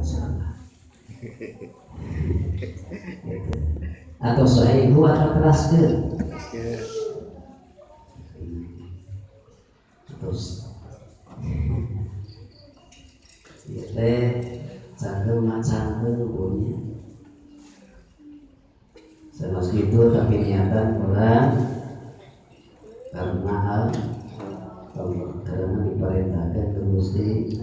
salah. Atau saibu atau teraskeun. Terus teh cangkeum bunyi. Sama gitu tapi niatan orang karena diperintahkan ke Gusti,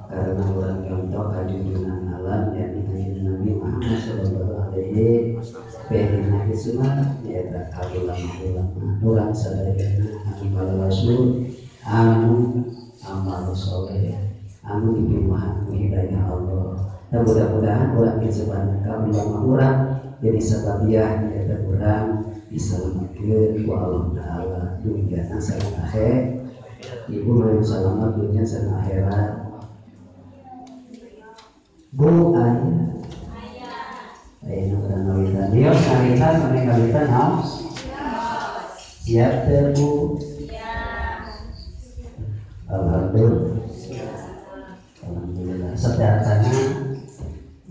karena orang contoh junjungan alam yakni Kanjeng Nabi Muhammad sallallahu alaihi wasallam yaitu ulama orang sadayana anu rasul anu amal soleh anu dipimahan hidayah Allah. Dan mudah-mudahan orang disebutkan ulama orang jadi sababiah yaitu orang diselamatkan ku Allah Ta'ala dunia sareng akhir. Ibu yang selamat dunia sareng akhirat. Bu ayah udah nawitan dia nawitan mana nawitan haus siap teh Bu. Alhamdulillah sederhana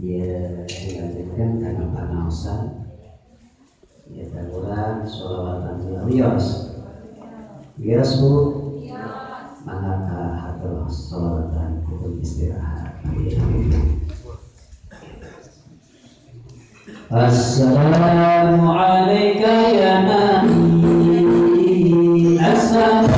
ya dilanjutkan karena panausan ya dan orang sholawatan wios Bu maka hatur sholawatan kudu istirahat. Assalamu alayka ya Nabi, assalamu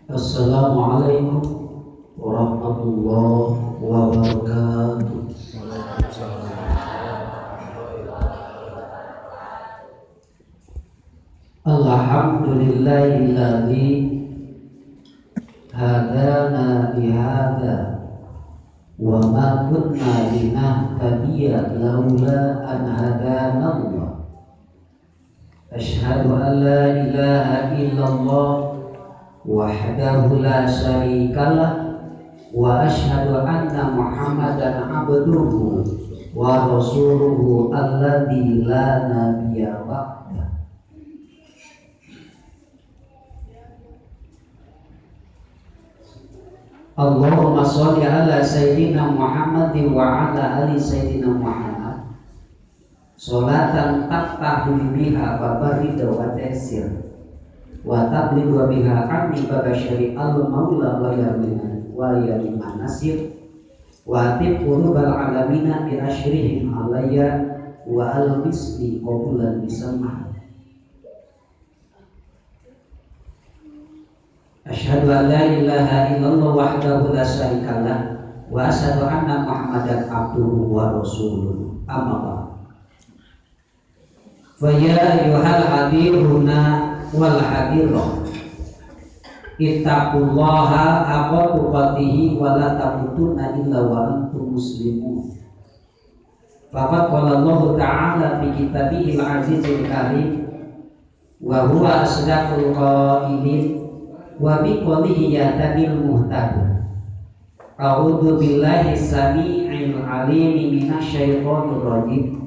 Assalamualaikum warahmatullahi wabarakatuh. Alhamdulillahilladzi hadana bihadza wa ma kunna linahtadiya laula an hadana Allah. Asyhadu an la ilaha illallah wahdahu la syarikalah wa asyhadu anna Muhammadan abduhu wa rasuluhu alladzi la nabiyya ba'da. Allahumma sholli ala sayyidina Muhammad wa ala ali sayyidina Muhammad sholatan taftahu biha babarida wa tasir wa tabligu biha anni babasyari al-maula wa yaliman nasir wa atib qulubal alamina bi asyrihim alayya wa al-bismi qabulan bisamah. Asyhadu an la ilaha illallah wahdahu la syarikalah wa asyhadu anna Muhammadan abduhu wa rasuluh. Amma ba'd. Fa ya ayyuhal hadiruna wal hadirah ittaqullaha haqqa tuqatih wa la tamutunna illa wa antum muslimun. Faqad qala Allah ta'ala fi kitabihil azizil karim wa huwa asdaqul qailin wa bi qawlihi yahtadil muhtad. A'udzu billahi samii'il 'aliim minasy syaithaanir rajiim.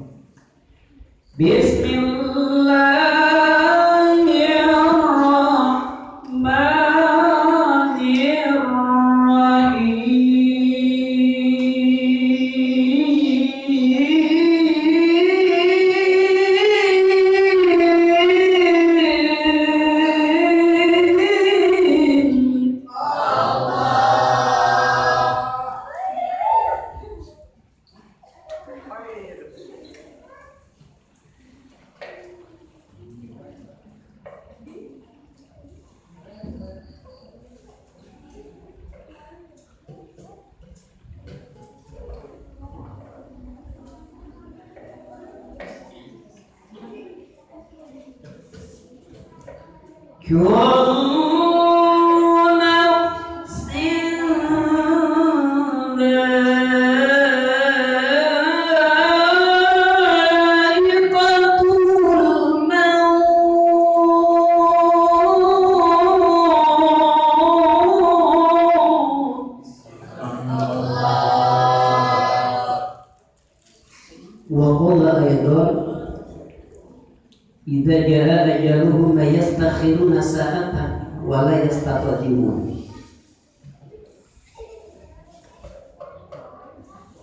Idza jaa ajaluhum la yastakhiruna sa'atan wa la yastaqdimun.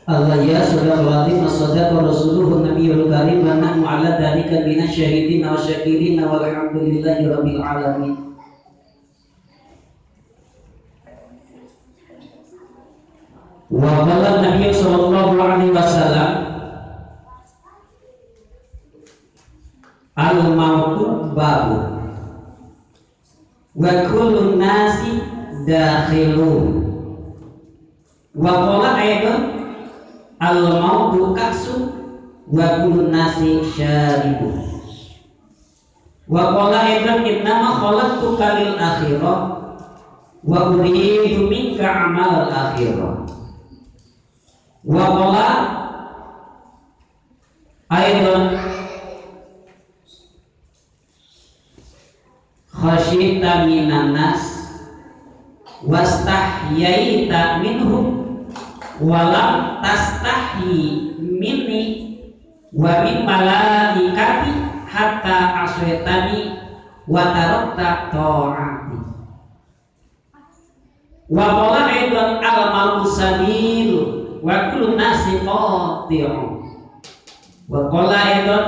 Allah ya sadaqallahu wa sadaqa rasuluhu nabiyul karim wa nahnu ala dzalika minasyahidin wa syakirin walhamdulillahi rabbil alamin. Wa qala Nabi sallallahu alaihi wasallam al-mautu babu wa kullu nasi dakhilun. Wa qala aidan al-mautu kaksu wa kullu nasi syaribun. Wa qala aidan innama khalaqtuka lil akhirah wa uridu minka amal akhirah. Wa qala aidan khasyita minan nas wastahyaita minhum walam tastahi minni wa min malaikati hatta asyaitani wa tarakta ta'ati. Wa qala aidan al-malu sabil wa kullu nasi qati'un. Wa qala aidan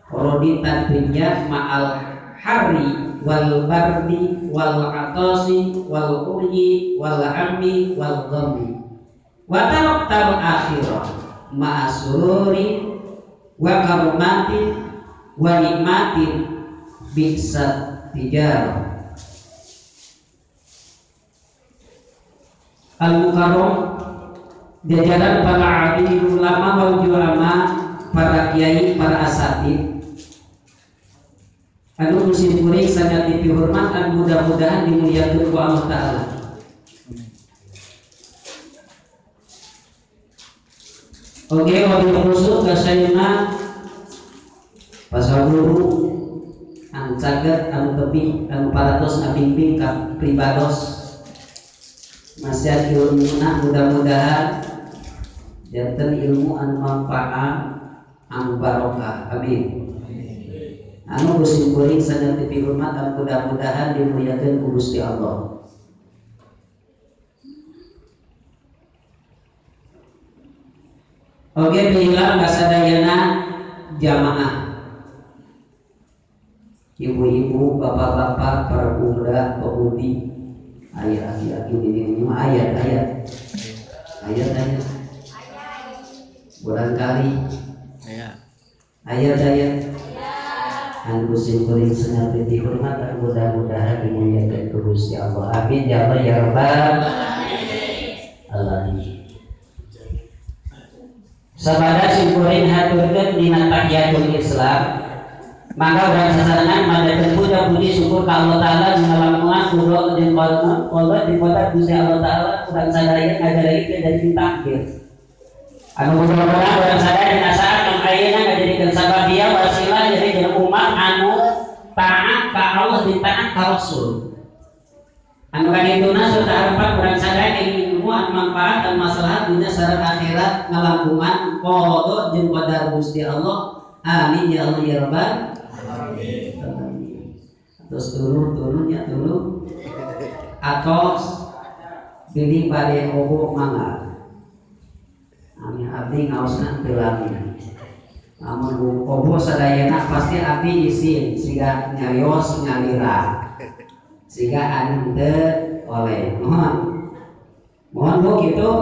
raditan dunya ma'al hari wal bardi wal atasi wal uryi wal ammi wal ghammi wa taraktal akhirah ma'a sururi wa karumatin wa nikmatin bi'sat tijarah. Al-Mukarram, jajaran para alim ulama wal ulama, para kiai, para asatid anu musim kuring sangat dihormat dan mudah-mudahan dimuliakan ku Allah Ta'ala. Oke, wabil khusus kasayuna pasal guru anu caget anu tebih anu paratos abimbing ka pribados masih ilmuna mudah-mudahan janten ilmu anu manfaat anu barokah. Amin. Anu musim kuring sangat dihormat dan mudah-mudahan dimuliakan ku Gusti Allah. Oke, bilang kasadayana jamaah. Ibu-ibu, bapak-bapak, para pemuda, pemudi, ayat ini mah ayat. Barangkali ayat. Anu kuring sengat dihormat dan mudah-mudahan dimuliakan ku Gusti Allah. Amin ya Allah ya rabbal alamin. Sabada simkuring haturkeun dina tahiyatul Islam. Maka urang sasarangan madakeun puja-puji syukur ka Allah Taala ngalamungan kudu jeung Allah di kota Gusti Allah Taala urang sadaya ngajarikeun dari takbir. Anu mudah-mudahan urang sadaya dina saat yang ayeuna ngajadikeun sababia wasilah jadi umat anu taat ka Allah di taat ka Rasul. Anu kadituna sudah harapan urang sadaya ing ilmu anu manfaat dan maslahat dunya sareng akhirat ngalamungan qada jeung qadar Gusti Allah. Amin ya Allah ya rabbal alamin. Terus turunnya atos pilih pada obo mangga. Amin abdi ngaosna teu lamin. Amun obo sadayana pasti abdi isin siga nyarios ngalira. Siga anu teu oleh. Mohon Bu kitu.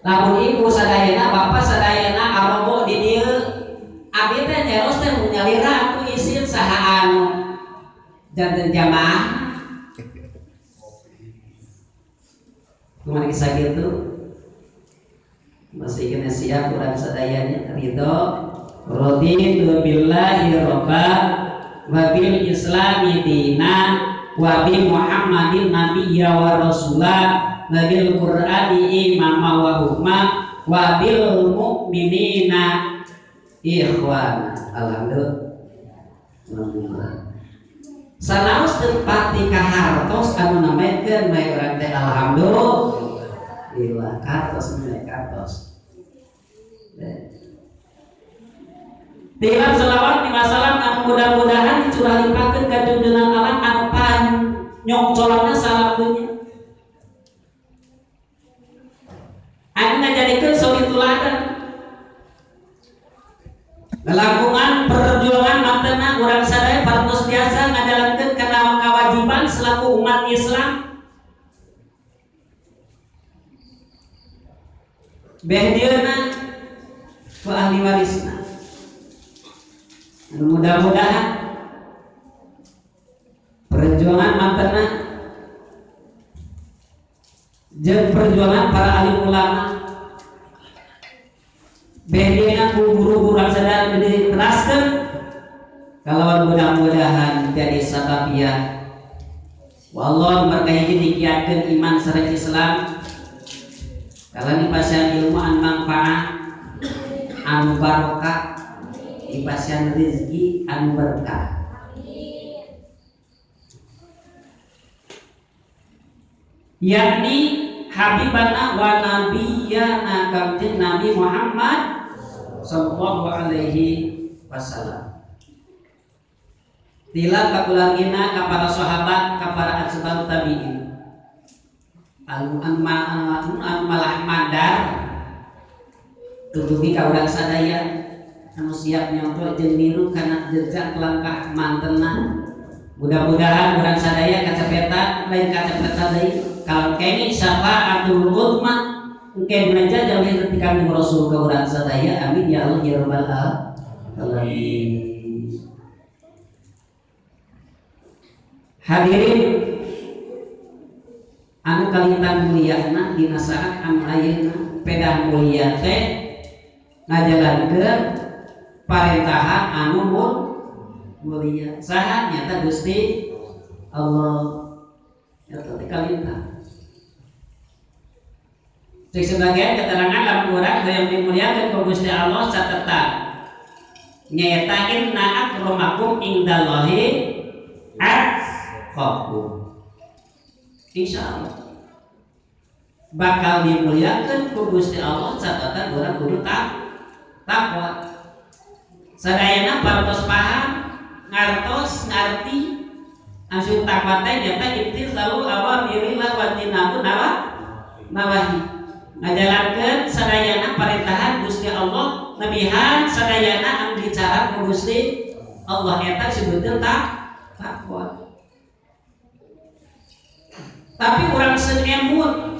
Lamun ibu sadayana bapak sadayana arobo di dieu abdi teh nyaros teh nyalira atuh isin saha anu janten jamaah. Kumaha kisah gitu? Masih kena siap urang sadayanya ridho raditu billahi robba wa bil islami dina wa bi Muhammadin nabiyya wa rasulah wa bil qur'ani imama wa hukma wa bil mu'minina ikhwan. Alhamdulillah. Salaos tempat di kahartos anu namekeun bae urang teh alhamdulillah kartos bae kartos. Tilam selawat di masalah anu mudah-mudahan dicurah limpahkeun ka junjungan Allah anu panyongcolana salapunya. Anu ngajadikeun suri tuladan. Ngelakukan perjuangan mantena urang sadaya partos biasa ngajalankeun kana kewajiban selaku umat Islam. Behdieuna ku ahli warisna. Mudah-mudahan perjuangan mantena jeung perjuangan para alim ulama bedena ku guru-guru sadaya diteraskeun kalawan mudah-mudahan jadi sababiyah wallahu berkahi dikiatkeun iman sareng Islam kalani pasien ilmu an manfaat anu barokah dipasihan rezeki anu berkah. Yakni habibana wa nabiyyana kanjeng Nabi Muhammad sallallahu alaihi wasallam. Tila kakulangina ka para sahabat ka para asbab tabi'in. Malah madar tudugi ka urang sadaya anu siap nyontoh jeung niru kana jejak langkah mantena. Mudah-mudahan urang sadaya kacepetan lain kacepetan deui kalau kene syafaatul uzma engke belajar jauh ketika Kanjeng Rasul ka urang sadaya. Amin ya Allah ya rabbal alamin. Hadirin anu kalintan mulyana dina saat anu ayeuna pedah mulia teh ngajalankeun parintahan anu mulia saha nyata Gusti Allah nyata kalintan. Cek sebagian keterangan lamun urang yang dimuliakeun ku Gusti Allah catatan nyaeta inna akramakum indallahi atqakum. Insyaallah bakal dimuliakeun ku Gusti Allah catatan urang kudu takwa. Sadayana parantos paham ngartos ngarti anu takwa teh nyata inti selalu awamirillah wa tinabu nawahi ngajalankeun sadayana perintah kelebihan sadayana anu bicara ku Gusti Allah eta sebutkeun takwa. Tapi urang seun emut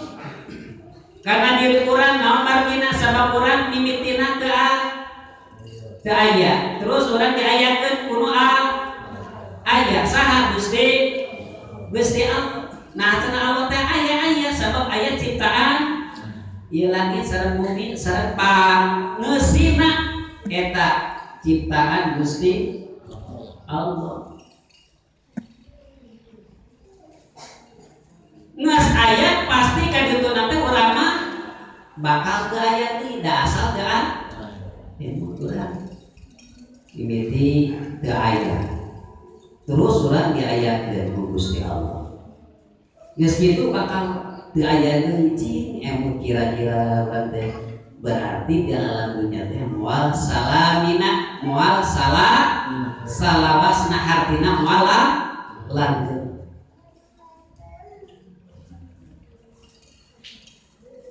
karena diri urang naon margina sabab urang mimitina teu aya. Terus urang diayakeun kuno aya saha Gusti Allah. Nah cenah Allah teh aya sabab aya ciptaan ieu langit sareng bumi sareng pangeusina eta ciptaan Gusti Allah. Nges aya pasti kadituna teh urang mah bakal teu aya deui da asal teu aya. Emut urang mimiti teu aya. Terus urang diayakeun ku Gusti Allah. Geus kitu bakal teu aya deui cing emut kira-kira urang teh berarti di alam dunya teh moal salamina moal salabasna hartina moal langgeng.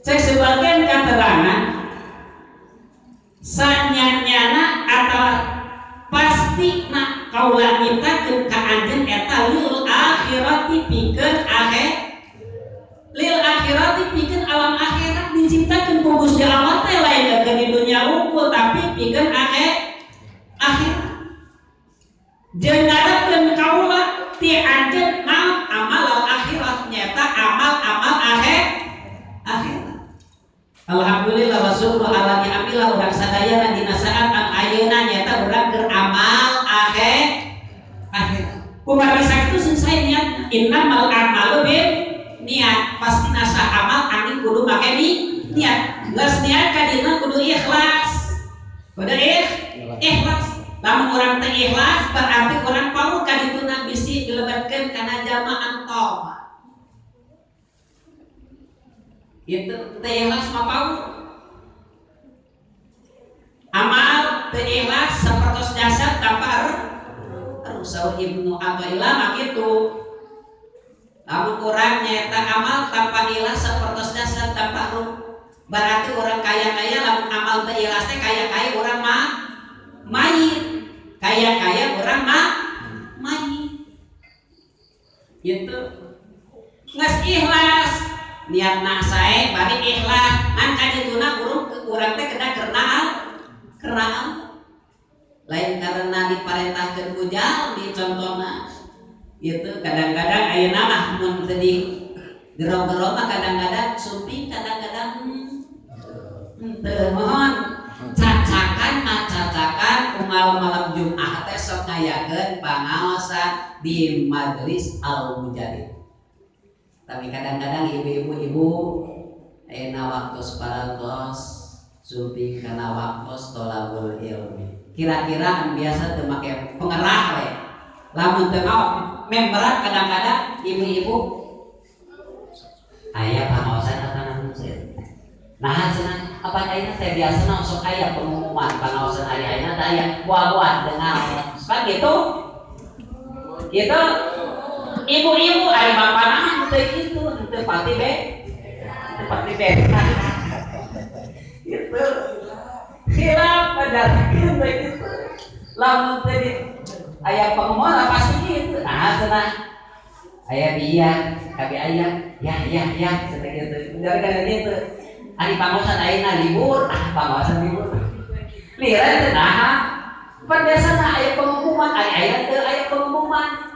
Cek sebagian keterangan sanyanyana atau pasti nak kaula mintakeun ka anjeun eta lil akhirati pikeun lil akhirati pikeun alam akhirat diciptakeun ku Gusti Allah teh lain di dunia unggul tapi pikeun akhirat. Jeung ngarepkeun kaula ti anjeun naon amal akhirat nyata amal akhirat. Alhamdulillah wa syukru ala ni'amillah urang sadayana dina saat ang ayeuna nyata urang keur amal akhirat. Kumaha sakitu selesai niat innamal a'malu bin niat pasti nasa amal angin kudu make niat. Geus niat ka dina kudu ikhlas. Kudu ikhlas. Lamun urang teu ikhlas berarti urang paul ka dituna bisi dilebatkeun kana jamaah taubat. Itu teu ikhlas mah paul. Amal teu ikhlas sapertos jasad tanpa rusaw Ibnu Athaillah mah kitu. Lamun urang nyaeta amal tanpa ikhlas sapertos jasad tanpa ruh. Berarti urang kaya-kaya lamun amal teu ikhlas teh kaya-kaya urang mah mayit. Kaya-kaya urang mah mayit. Gitu. Geus ikhlas niatna sae bari ikhlas an kadituna urang teh kedah karena lain karena diparentahkeun ku jalmi contona gitu. Kadang-kadang ayeuna mah mun teu di gero-gero mah kadang-kadang sumping kadang-kadang teu mohon cacakan malam Jumat teh sok ngayakeun pangaosan di majelis al-mujadid. Tapi kadang-kadang ibu-ibu ayeuna waktu parantos suping kana waktu tolabul ilmi. Kira-kira kan biasa teu make pengerah we. Lamun teu memberat kadang-kadang ibu-ibu aya pangaosan kana muslim. Nah cenah apa ayeuna teh biasana sok aya pengumuman pangaosan aya-ayana teh aya buah-buah dengan kan gitu. Gitu. Ibu-ibu ari bapana teu kitu teu pati be. Gitu. Khilaf pada gitu. Lamun tadi aya pengumuman pasti gitu. Nah cenah aya biaya, kabi aya ya cenah gitu. Gara-gara gitu. Ari pangosan ayeuna libur, pangosan libur. Lira teh naha. Biasana aya pengumuman, aya teu aya pengumuman.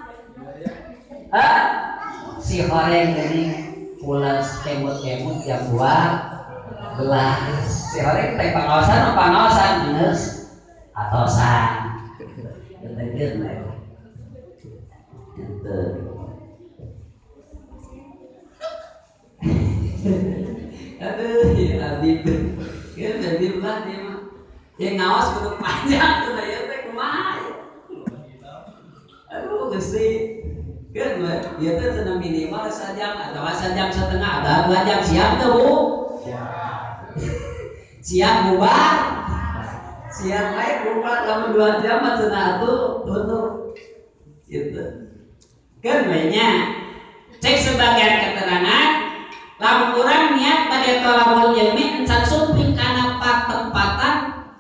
Si horeng geuning pulas kemut-kemut jam 12. Si horeng teh pangaosan geus atosan. Geus we. Aduh, ya adib. Ya adib lah dia mah. Yang ngawas kudu panjang tuh ya teh kumaha. Aduh, Gusti. Kan ya teh cenah minimal sajam atau sajam setengah ada 2 jam siap tuh Bu. Siap bubar. Siap baik bubar lamun 2 jam mah cenah atuh tutup. Gitu. Kan banyak. Cek sebagian keterangan lamun urang niat pada tolabul ilmi encan suping kana tempatan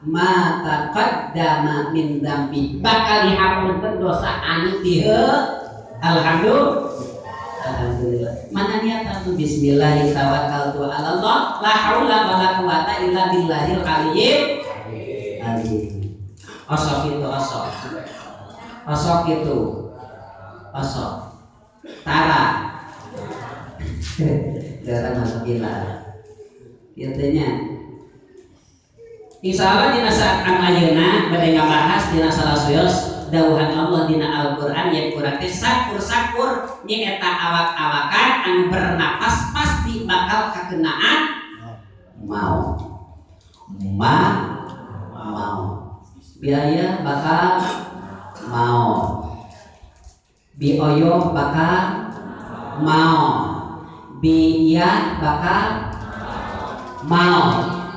ma taqaddama min dzambi bakal dihampunkeun dosa anu ti alhamdulillah. Mana niat atuh bismillah tawakkaltu 'ala Allah la haula wala quwata illa billahil aliyyil azim. Osok tara jarang masuk gila intinya insyaallah dina saat ayeuna bade ngabahas dina salasius dawuhan Allah dina Al-Qur'an yang kurang teh sakur nyaeta awak-awakan anu bernapas pasti bakal kakenaan mau biaya bakal mau bioyo bakal mau biya bakal mau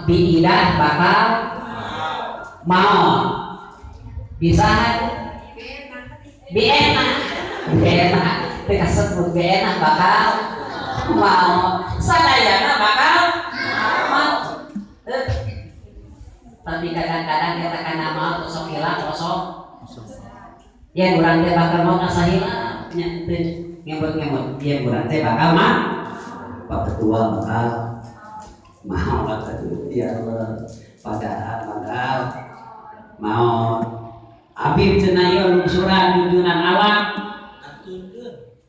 biidah bakal mau bisa biena kita sebut biena bakal mau sadayana bakal mau tapi kadang-kadang kita kana mau sok hilang kosong ya urang teh bakal mau kasahilang nya teu ngemot ya urang teh bakal mah Pak Ketua bakal mau atuh ya Allah bakal mau Habib cenah ieu lungsuran junjunan alam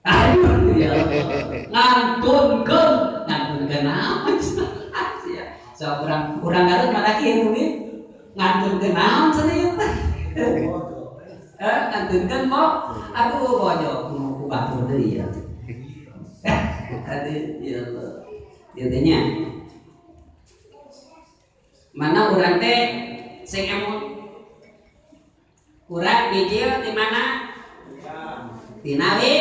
aduh ya ngantunkeun naon so kurang garut mata kieu nih ngantunkeun naon cenah ieu teh ngantunkeun mau aduh bojo ku batur deui ya aduh ya Allah intinya mana urang teh sing emot urang bijil di mana tinawi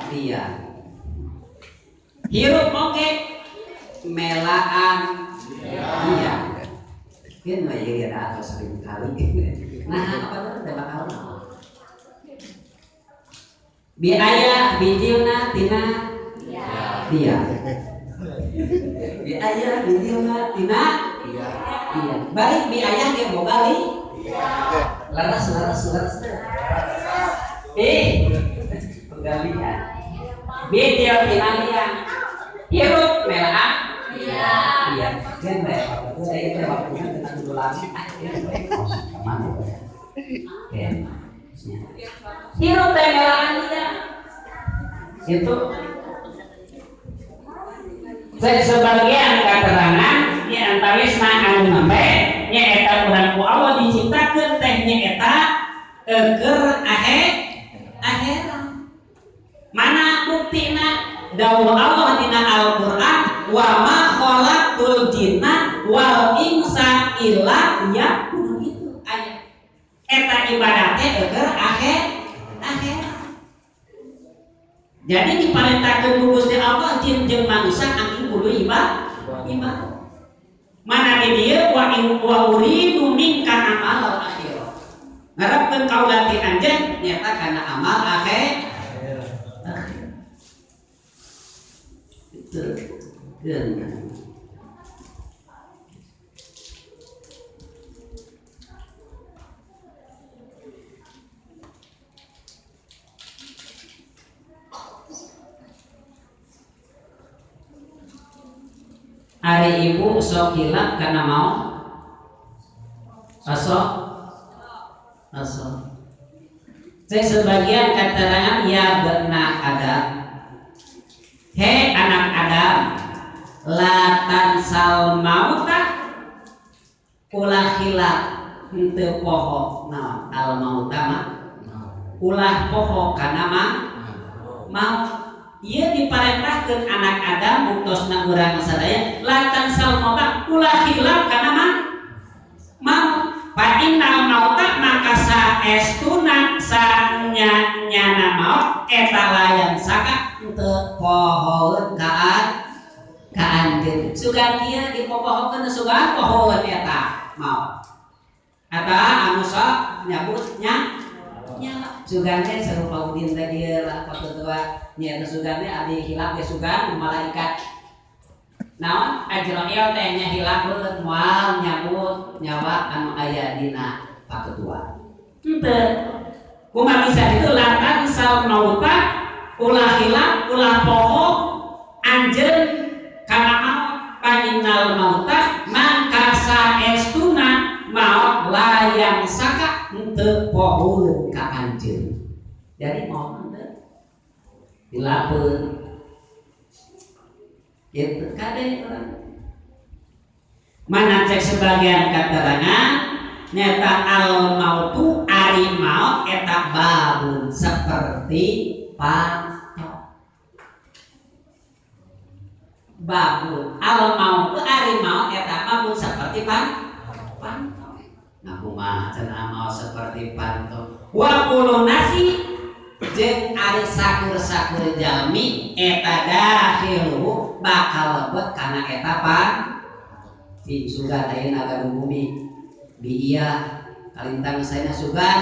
dia hirup oke melaan iya kan mah ya ada atau sering kali nah apa tuh ada bakal biaya bijilna tina dia biaya bijilna tina iya balik biaya ge bogali laras penggalian bijil tina dia hirup melaan iya kan bae saya itu waktunya tentang dulu lagi kemana ya hirup teh melaan dia itu sebagian keterangan nya antawisna anu nembe nya eta urang ku Allah diciptakeun teh nya eta keur akhirat mana buktina dawuh Allah dina Al-Qur'an wa ma khalaqtul jinna wal insa illa liya'budun itu ayat eta ibadat teh keur akhirat jadi diparentahkeun ku Gusti Allah jin jeung manusia angin kudu ibadah mana di dieu wa uridu minka amal akhirah ngarepkeun kaula ti anjeun nyata kana amal akhirat itu kan hari ibu sok hilap karena mau asok saya sebagian keterangan ya benar Adam hei anak Adam la tansal mauta ulah hilap henteu poho naon al mauta mah ulah poho kana mah mau ieu diparentahkeun anak Adam buktos urang sadaya la tansal mauta ulah hilap kana mah mau fa inna mauta maka saestuna sanyana maut eta layan saka teu pohoeun ka anjeun sugantia dipopohokeun sugan pohoeun eta maut eta anu sok nyebutnya nya sugante sarupa udin tadi lah waktu tua nya sugante abdi hilap ge sugan malaikat naon Ajrail teh nya hilakeun moal nyabut nyawa anu aya dina paketuan. Henteu. Kumaha bisa itu lantaran sal mauta ulah hilang ulah poho anjeun kana maut painal mauta mangka saestuna maut layang saka henteu pohoeun ka anjeun. Jadi maut henteu dilapeun gitu kade orang mana cek sebagian keterangan nyata al mautu ari maut eta babun seperti panto babun al mautu ari maut eta babun seperti panto nah kumaha cenah maut seperti panto wa kullu nasi jeung ari sakur-sakur jalmi eta dakhilu bakal lebet kana eta pan fi sugan ayeuna gaduh bumi di iya kalintang saena sugan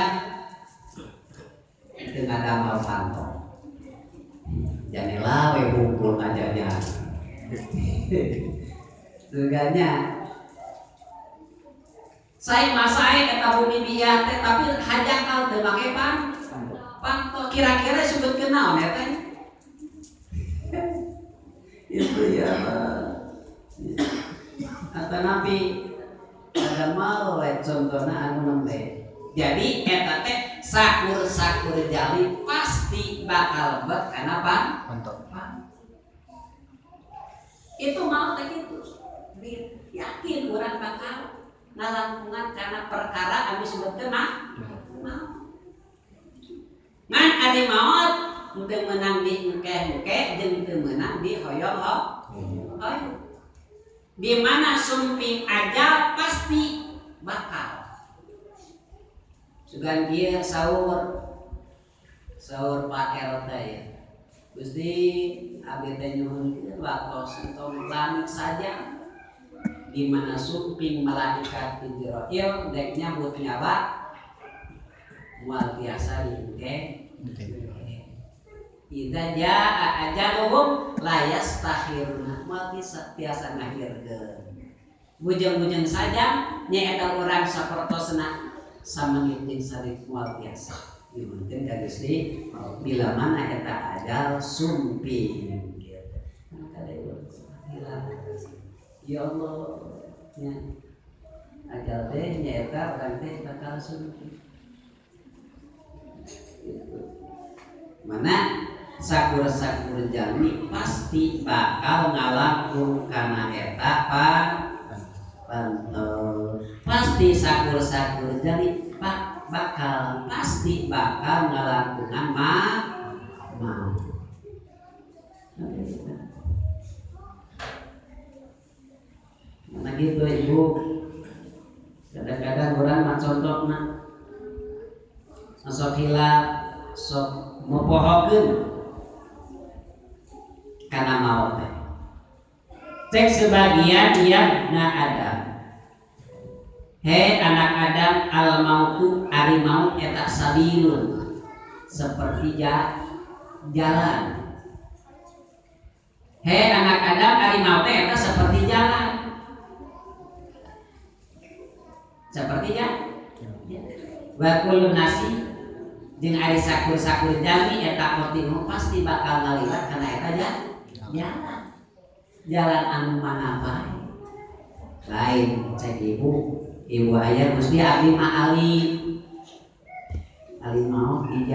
teu ngadamel panto janela we hungkul aja suganya saya masae eta bumi bieu teh tapi hajakal teu make panto kira-kira sebut kenal ya kan itu ya atau nabi ada mau contohnya anu nembe jadi eta teh sakur-sakur jali pasti bakal bet karena panto itu mau teh gitu yakin orang bakal ngalampungan karena perkara anu sebutkeun mau ngan ari maot teu meunang di engke-engke jeung teu meunang di hoyong di mana sumping aja pasti bakal sugan kieu saur Pak RT ya Gusti abdi teh nyuhun waktos entong langit saja di mana sumping malaikat Jibril dek nyambut nyawa mual biasa diengke idza jaa ajaluhum la yastakhiruna mati biasa ngahirkeun bujang-bujang saja nyaeta urang sapertosna samenit jeung sarif moal biasa dimunten ka Gusti bila mana eta ajal sumping kieu ya Allah nya ajal teh nyaeta urang teh bakal sumping mana sakur-sakur jalmi pasti bakal ngalampung kana eta panto pasti sakur-sakur jalmi pasti bakal ngalampungan mau nah gitu ibu kadang-kadang orang mah contohna sok hilap sok mopohokeun kana maot teh cek sebagian dia na Adam he anak Adam al mautu ari maut eta sabilun seperti jalan he anak Adam ari maut eta seperti jalan wa kullu nasi jeung ari sakur-sakur jalmi eta kotingu pasti bakal ngaliwat kana eta jalan anu mana bae lain cek ibu aya Gusti abdi mah alim mau di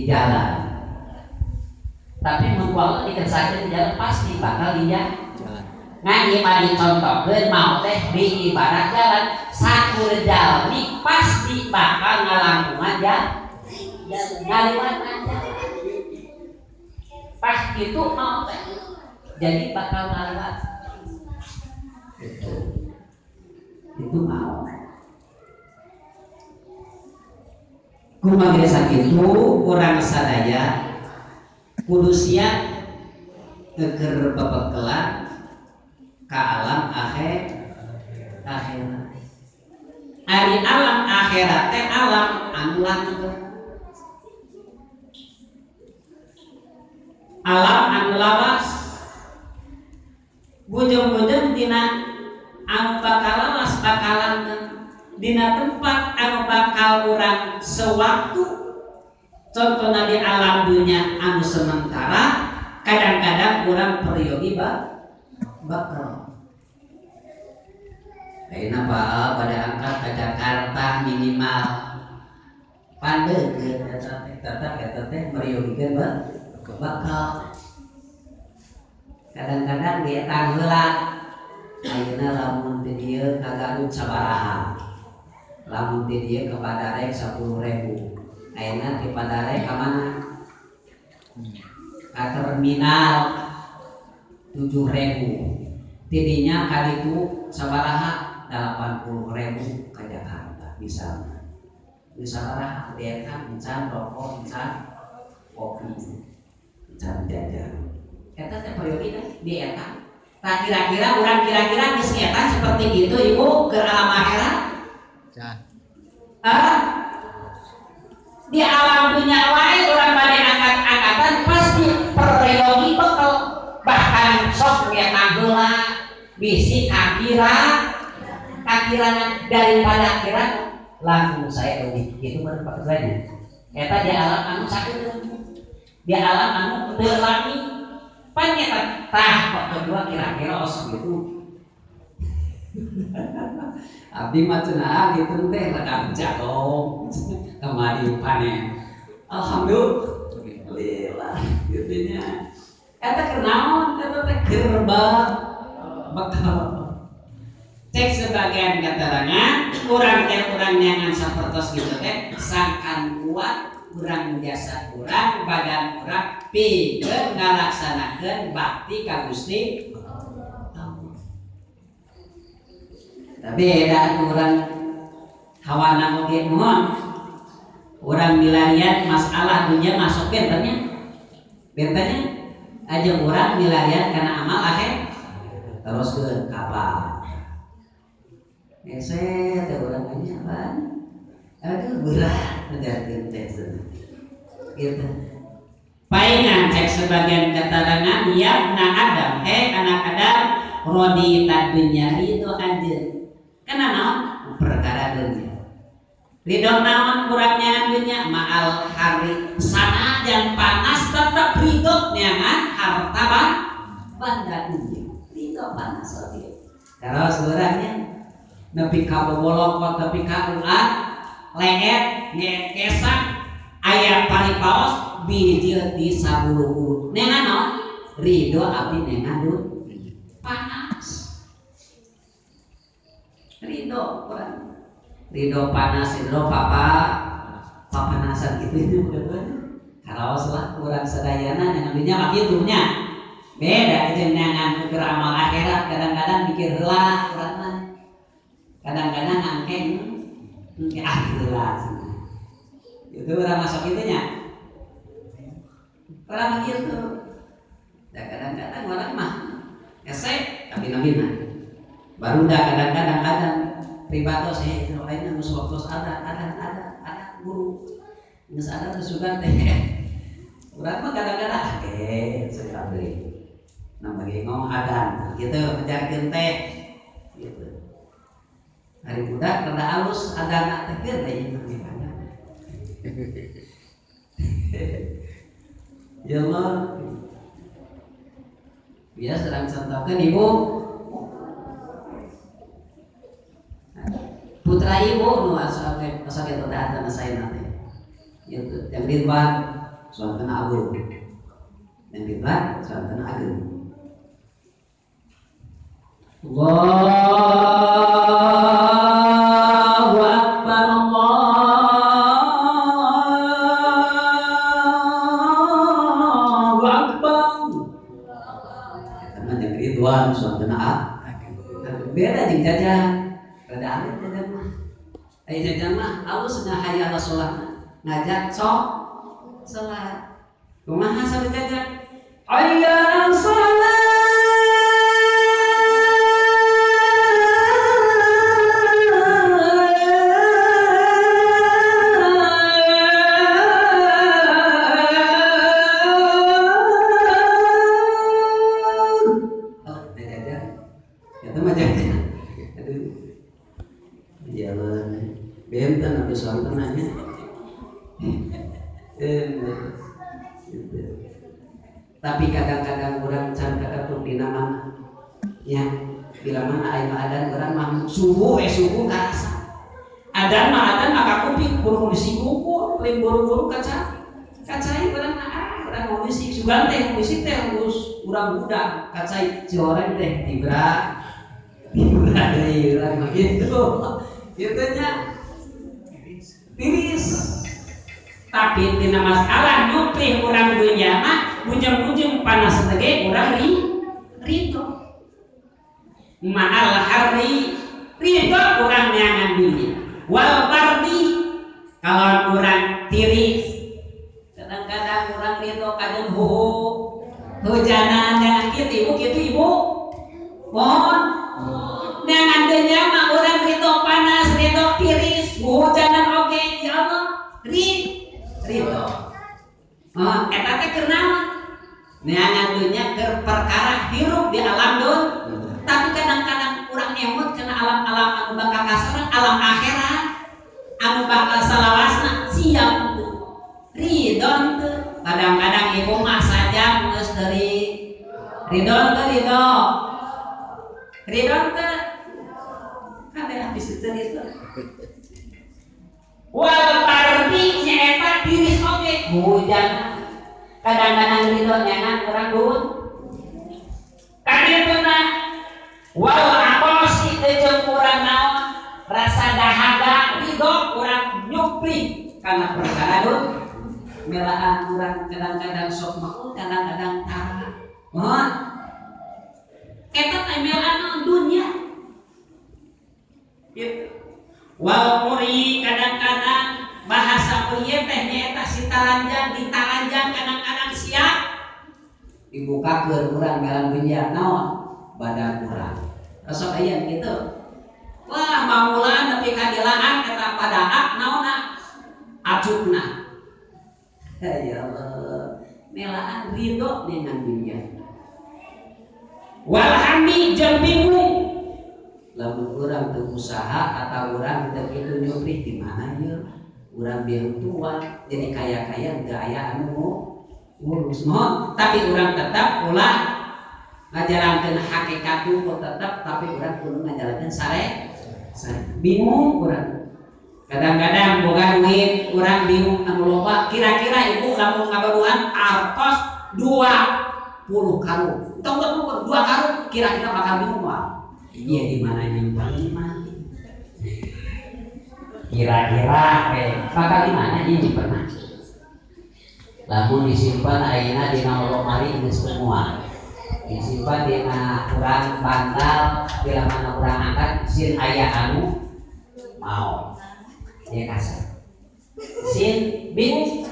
jalan tapi mun kumaha dikesakeun di jalan pasti bakal di jalan ngan ieu mah dicontohkeun mau teh di ibarat jalan sakur jalmi pasti bakal ngalampungan ngaliwat jalan pas itu mau teh jadi bakal ngaliwat itu mau kumaha sakitu urang sadaya kudu siap keur babekelan ka alam akhirat ari alam akhirat teh alam anu langgeng alam anu lawas bujung-bujung dina anu bakalan las bakalan dina tempat anu bakal urang sewaktu contohna di alam dunia anu sementara kadang-kadang urang peryogi bakal ayeuna baal pada angkat ke Jakarta minimal pandegeun eta teh meriyogikeun bakal kadang-kadang di eta heula ayeuna lamun teu dieu kagarut sabaraha lamun teu dieu ke Padarek 10.000 ayeuna ti Padarek ka mana ka terminal 7.000 tidinya kaditu sabaraha 80.000 ke Jakarta misalnya sabaraha dieta encan rokok encan kopi encan jajan eta teh periode di eta tak kira-kira urang kira-kira geus eta seperti gitu ibu ke alam akhirat di alam dunia wae urang bade angkat-angkatan pasti periode bekal bahkan sok eta heula bisi kakirana daripada akhirat langsung saya lebih itu baru pakesannya eta di alam anu sakeun di alam anu teu lami pannya tah kok kedua kira-kira osok gitu abdi mah cenah gitu teh rada jadong kemari panen alhamdulillah gitu nya eta kenaon eta teh keur bakal cek sebagian keterangan kurang nyangan sapertos gitu teh sangkan kuat kurang jasa kurang badan kurang pikeun ngalaksanakeun bakti ka Gusti tapi edan urang hawana oge mohon urang milarian masalah dunia masuk bentanya aja urang milarian karena amal akhir terus ke kapal eset teh urang nya ban aduh berat menjarkeun teh gitu paingan cek sebagian keterangan yabna Adam anak Adam rodi tadunya itu aja kana naon perkara dunia ridho naon kurangnya dunia ma'al hari sanajan panas tetap ridho nyangan harta banda dunia ridho panas oke kalau sebenarnya nepi ka bobolokot nepi ka ulat leet ngekesak aya paripaos bijil di sabulu nengan naon ridho abdi nengan panas ridho kurang ridho panas ridho papanasan gitu itu karaos lah kurang sadayana yang namanya mah kitu nya beda jeung nangan keur amal akhirat kadang-kadang mikir heula urang mah kadang-kadang angkeng akhirat itu orang masuk itunya orang begitu dan kadang-kadang orang mah esek tapi nabina baru dah kadang-kadang ada pribatos itu lainnya ngus waktu ada guru ngus ada tersugan teh orang mah kadang-kadang sekali namanya ngomong adan gitu menjarkeun teh gitu hari budak rada halus adan teh keur teh ya Allah biasa sedang contohkan ibu putra ibu nu asal kita datang saya nanti yang Ridwan suantana agung yang Ridwan suantana agung Allahu Akbar Allahu Akbar karena yang Ridwan suantana beda jeung jajan rada alit jajan mah ai jajan mah alus nya hayya ala sholat ngajak sok salat kumaha salat jajan hayya ala sholat aja. Aduh. Jalan benten atau sonten aja. Tapi kadang-kadang orang can katup dina mana ya bila mana aya adan orang mah subuh karasa adan mah adan maka kuping buru musik kuku lain buru-buru kacai orang orang mau musik sugan teh musik teh harus urang budak kacai si orang teh tibra deui urang mah gitu nya tiris tapi tina masalah nyupri urang dunya mah bujang-bujang panas lagi urang rito ma'al hari rito urang neangan dunya wal bardi kalau urang tiris kadang-kadang urang rito kadang hujanan neangan kitu ibu mohon neangan dunya mah urang rito panas rito tiris hujanan oge ya Allah rito eta teh keur naon neangan dunya keur perkara hirup di alam tapi kadang-kadang kurang emot karena alam-alam anu bakal kasaran alam akhirat anu bakal salawasna siap ridon teu kadang-kadang ibu mah saja geus dari ridon teu kada habis cerita wal pardi nyaeta tiris oge hujan kadang-kadang ridho nyangan kurang duun kadituna wal akosi teu kurang naon rasa dahaga ridho kurang nyupri karena perkara duun melaan kurang kadang-kadang sok mau kadang-kadang tara mohon eta teh melaan dunya gitu wal muri kadang-kadang bahasa kuliah teh nyaeta si talanjang ditalanjang kadang-kadang siap dibukakeun urang dalam dunia naon badan urang sok aya kitu wah mamulan nepi ka dilaan eta padaak naonna acukna ya Allah melaan ridho dengan dunia wal hamdi jeung bingung lamun urang teu usaha atau urang teu kitu nyupri di mana ye urang bieu tua jadi kaya-kaya teu aya anu ngurus mohon tapi urang tetap ulah ngajalankeun hakikat itu tetap tapi urang kudu ngajalankeun sare bingung urang kadang-kadang boga duit urang bingung anu loba kira-kira ibu lamun ngabaruan artos 20 karung tong 2 karung kira-kira bakal bingung moal iya di mana nyimpan kira-kira bakal di mana ini pernah lamun disimpan ayeuna dina lemari geus semua disimpan dina urang bandal bila mana urang angkat sin aya anu mau ya kasar sin bingung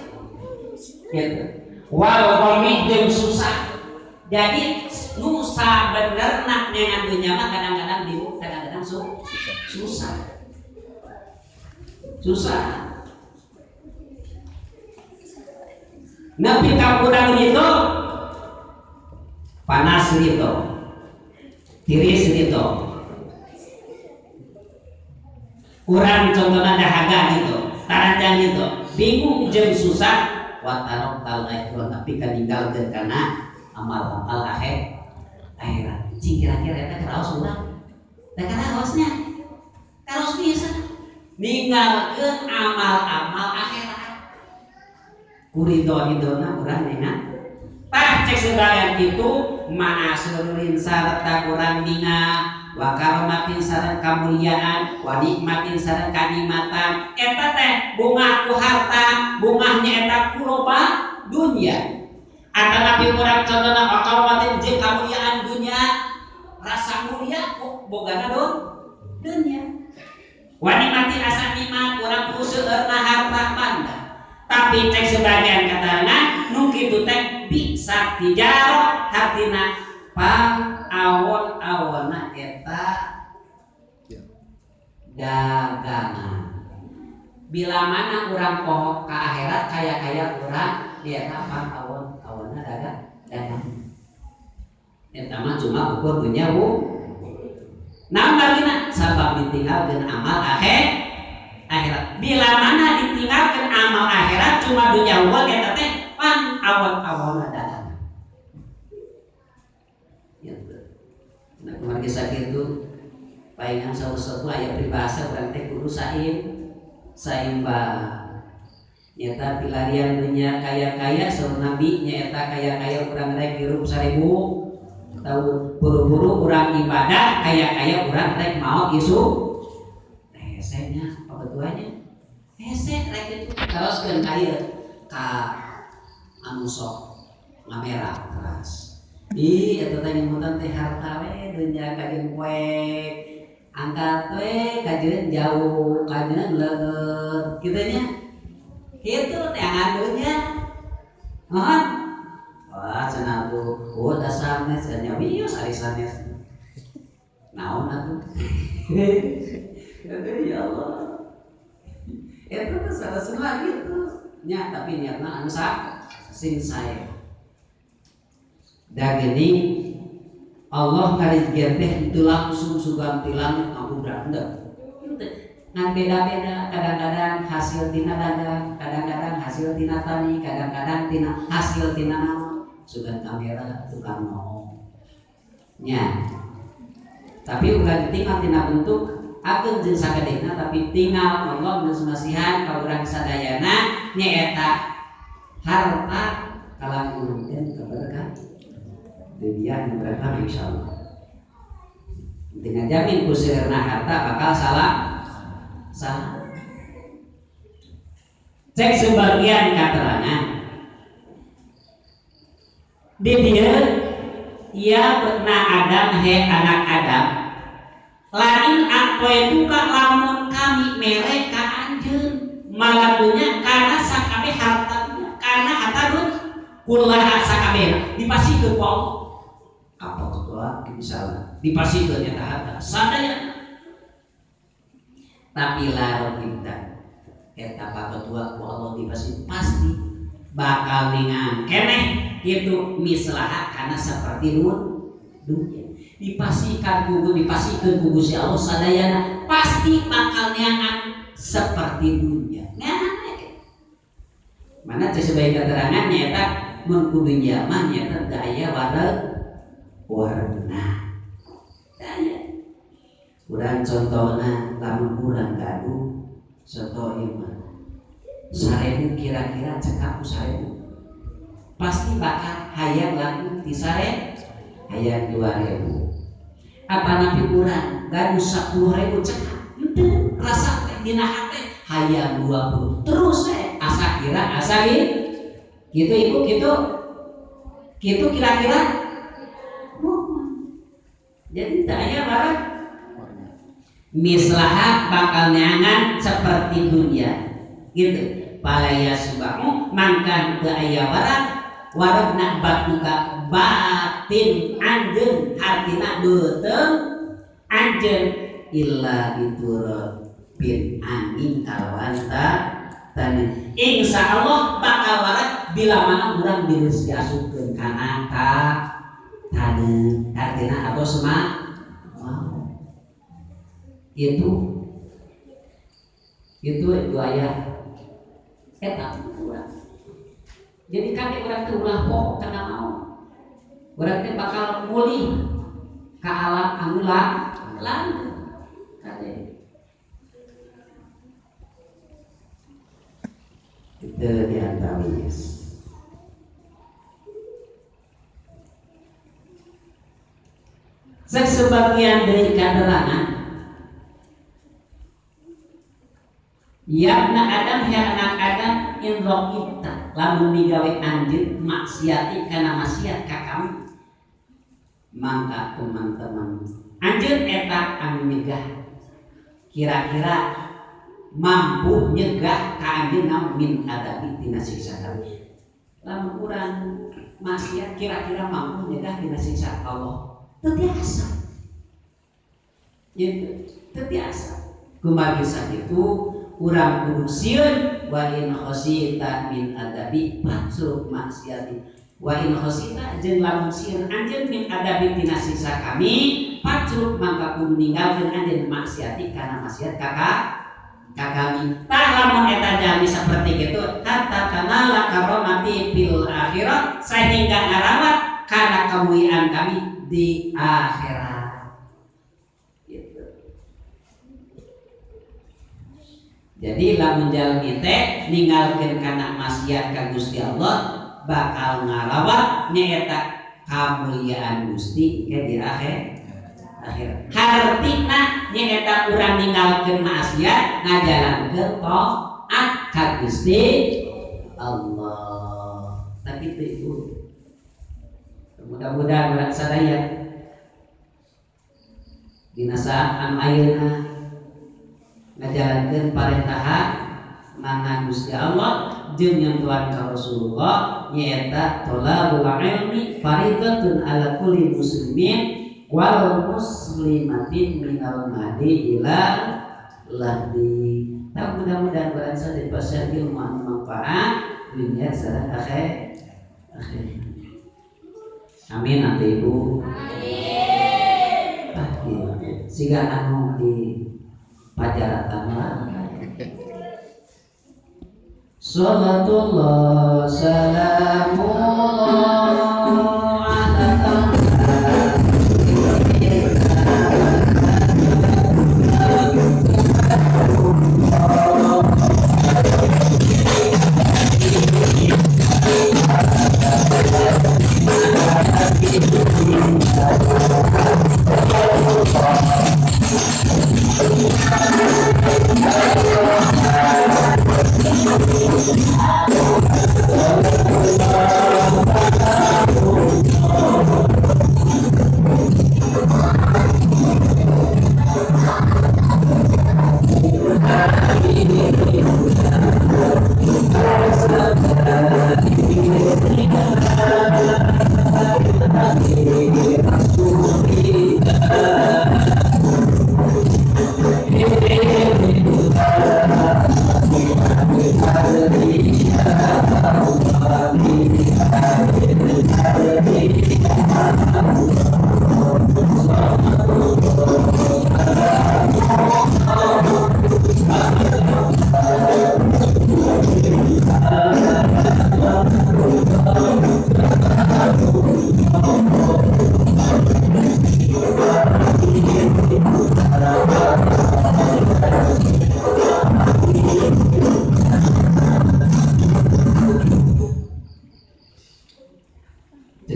gitu wal qami jeung susah jadi nusa bener nak nyangan dunya mah kadang-kadang bingung kadang-kadang susah nepi ka urang rito panas rito tiris rito urang contohna dahaga rito taranjang rito bingung jeung susah wa tarokkal aikul tapi kaninggalkeun kana amal-amal akhirat cing kira-kira eta karaos urang da karaosnya karaos biasa ninggalkeun amal-amal akhirat kuridho-ridhona urang nengan tah cek sedaya kitu ma'asrurin sarta urang dina wa karomatin sareng kamuliaan wa nikmatin sareng kanikmatan eta teh bungah ku harta bungahnya eta ku loba dunya atanapi urang contohna wa karomatin jeung kamuliaan dunya rasa mulia kok bogana dunya wani mati asa nikmat urang kudu seueurna harta banda tapi cek sebagian katana nu kitu teh bisa tijaro hartina pang awon-awonna eta dagangan bila mana urang pohok ka akhirat kaya-kaya urang dia pang awon-awonna dagangan eta mah cuma ukur dunya Nambahina sabab ditinggalkeun amal akhirat. Bila mana ditinggalkeun amal akhirat cuma dunia unggul eta teh pan awal-awalna datang. Ya. Nah, kemarin sakitu paingan saus-saus aya pribahasa urang teh kudu saimba. Nyata pilarian dunia kaya-kaya saur Nabi nyata kaya-kaya urang rek hirup 1000 tahun buru-buru urang ibadah kaya-kaya urang rek mau isu hesenya apa tuanya hese rek itu teruskeun kaya ka anu sok ngamera keras eta teh nyemutan teh harta we dunia kajeun poek angkat we kajeun jauh kajeun leueur kitu nya kitu teh ngadunya mohon wah cenah tuh dasar sanes nya wios ari sanes naon atuh ya Allah itu tuh salah semua gitu nya tapi niatna anu sing sae da gini Allah karijieun teh teu langsung sugam ti langit ngabudrak henteu ngan beda-beda kadang-kadang hasil tina dagang kadang-kadang hasil tina tani kadang-kadang tina hasil tina naon sugan kamera tukang ngomong nya tapi ulah ditinggal tina bentuk ageun jeung sagedena tapi tinggal Allah geus masihan ka urang sadayana nyaeta harta kalangkunkeun keberkah dunia yang berkah insyaallah dengan jamin kusirna harta bakal salah cek sebagian keterangan di dia ia pernah Adam anak Adam lain apoe buka lamun kami mereka anjeun maladunya karena sakabeh hartanya karena harta kullaha sakabeh dipasikeun ku Allah apa ketua misalnya dipasikeun eta harta sadaya tapi larut kita eta ketua ku Allah dipasikeun pasti bakal ningan keneh itu mislahat karena seperti dunia dipasikan ku Gusti Allah sadayana pasti bakal neangan seperti dunia neangan mana cek sebagai keterangan nyata mun ku dunia mah nyata daya warna daya urang contohna lamun urang gaduh contoh iman 1000 kira-kira cekap ku 1000 pasti bakal hayang lagu di sare hayang 2000 apa nabi urang gaduh 10.000 cekap henteu rasa teh dina hate hayang 20 terus asa kira asa gitu ibu gitu kira-kira jadi daya barang mislahat bakal nyangan seperti dunia gitu palaya subahu mangkan teu aya barang warna batuka batin anjeun artina beuteung anjeun illa biturabin angin kalawan tani insyaallah bakal warak bila mana urang geus diasupkeun kana ka tani artina atau semak itu ayat eta urang jadi kami orang teh ulah pokok kana mau urang teh bakal mulih ka alam anu langgeng kade itu diantamis sebagian dari keterangan Yabna Adam ya anak Adam in rokita lamun digawe anjeun maksiati kana maksiat ka kami mangka teman-teman anjeun eta anu nyegah kira-kira mampu nyegah ka anjeun min adabi tina siksa kami lamun urang maksiat kira-kira mampu nyegah tina siksa Allah teu tiasa gitu teu tiasa kumaha sakitu urang kudu sieun wa in khasita min adabi pasruk maksiati wa in khosita jeung lamun sieun anjeun min adabi tina siksa kami pacruk mangka kudu ninggalkeun anjeun maksiati kana maksiat kami tah lamun eta jalmi saperti kitu hatta kanala karomati fil akhirat sehingga ngarawat kana kemuliaan kami di akhirat gitu. Jadi lamun jalmi teh ninggalkeun kana maksiat ka Gusti Allah bakal ngarawat nyaeta kamuliaan Gusti ke di akhir. Hartina nyaeta urang ninggalkeun maksiat ngajalankeun taat ka Gusti Allah. Tapi itu mudah-mudahan urang sadaya dina saat anu ayeuna ngajalankeun parentahan mana Gusti Allah jeung nyantuan ka Rasulullah nyaeta thalabul ilmi faridatun ala kulli muslimin wal muslimatin minal madi ila lahdi. Tak mudah-mudahan berasa dari pasal ilmu manfaat dunia sareng akhir. Amin atuh Ibu. Amin. Siga anu di pajaratan lah. Salatullah salamullah ala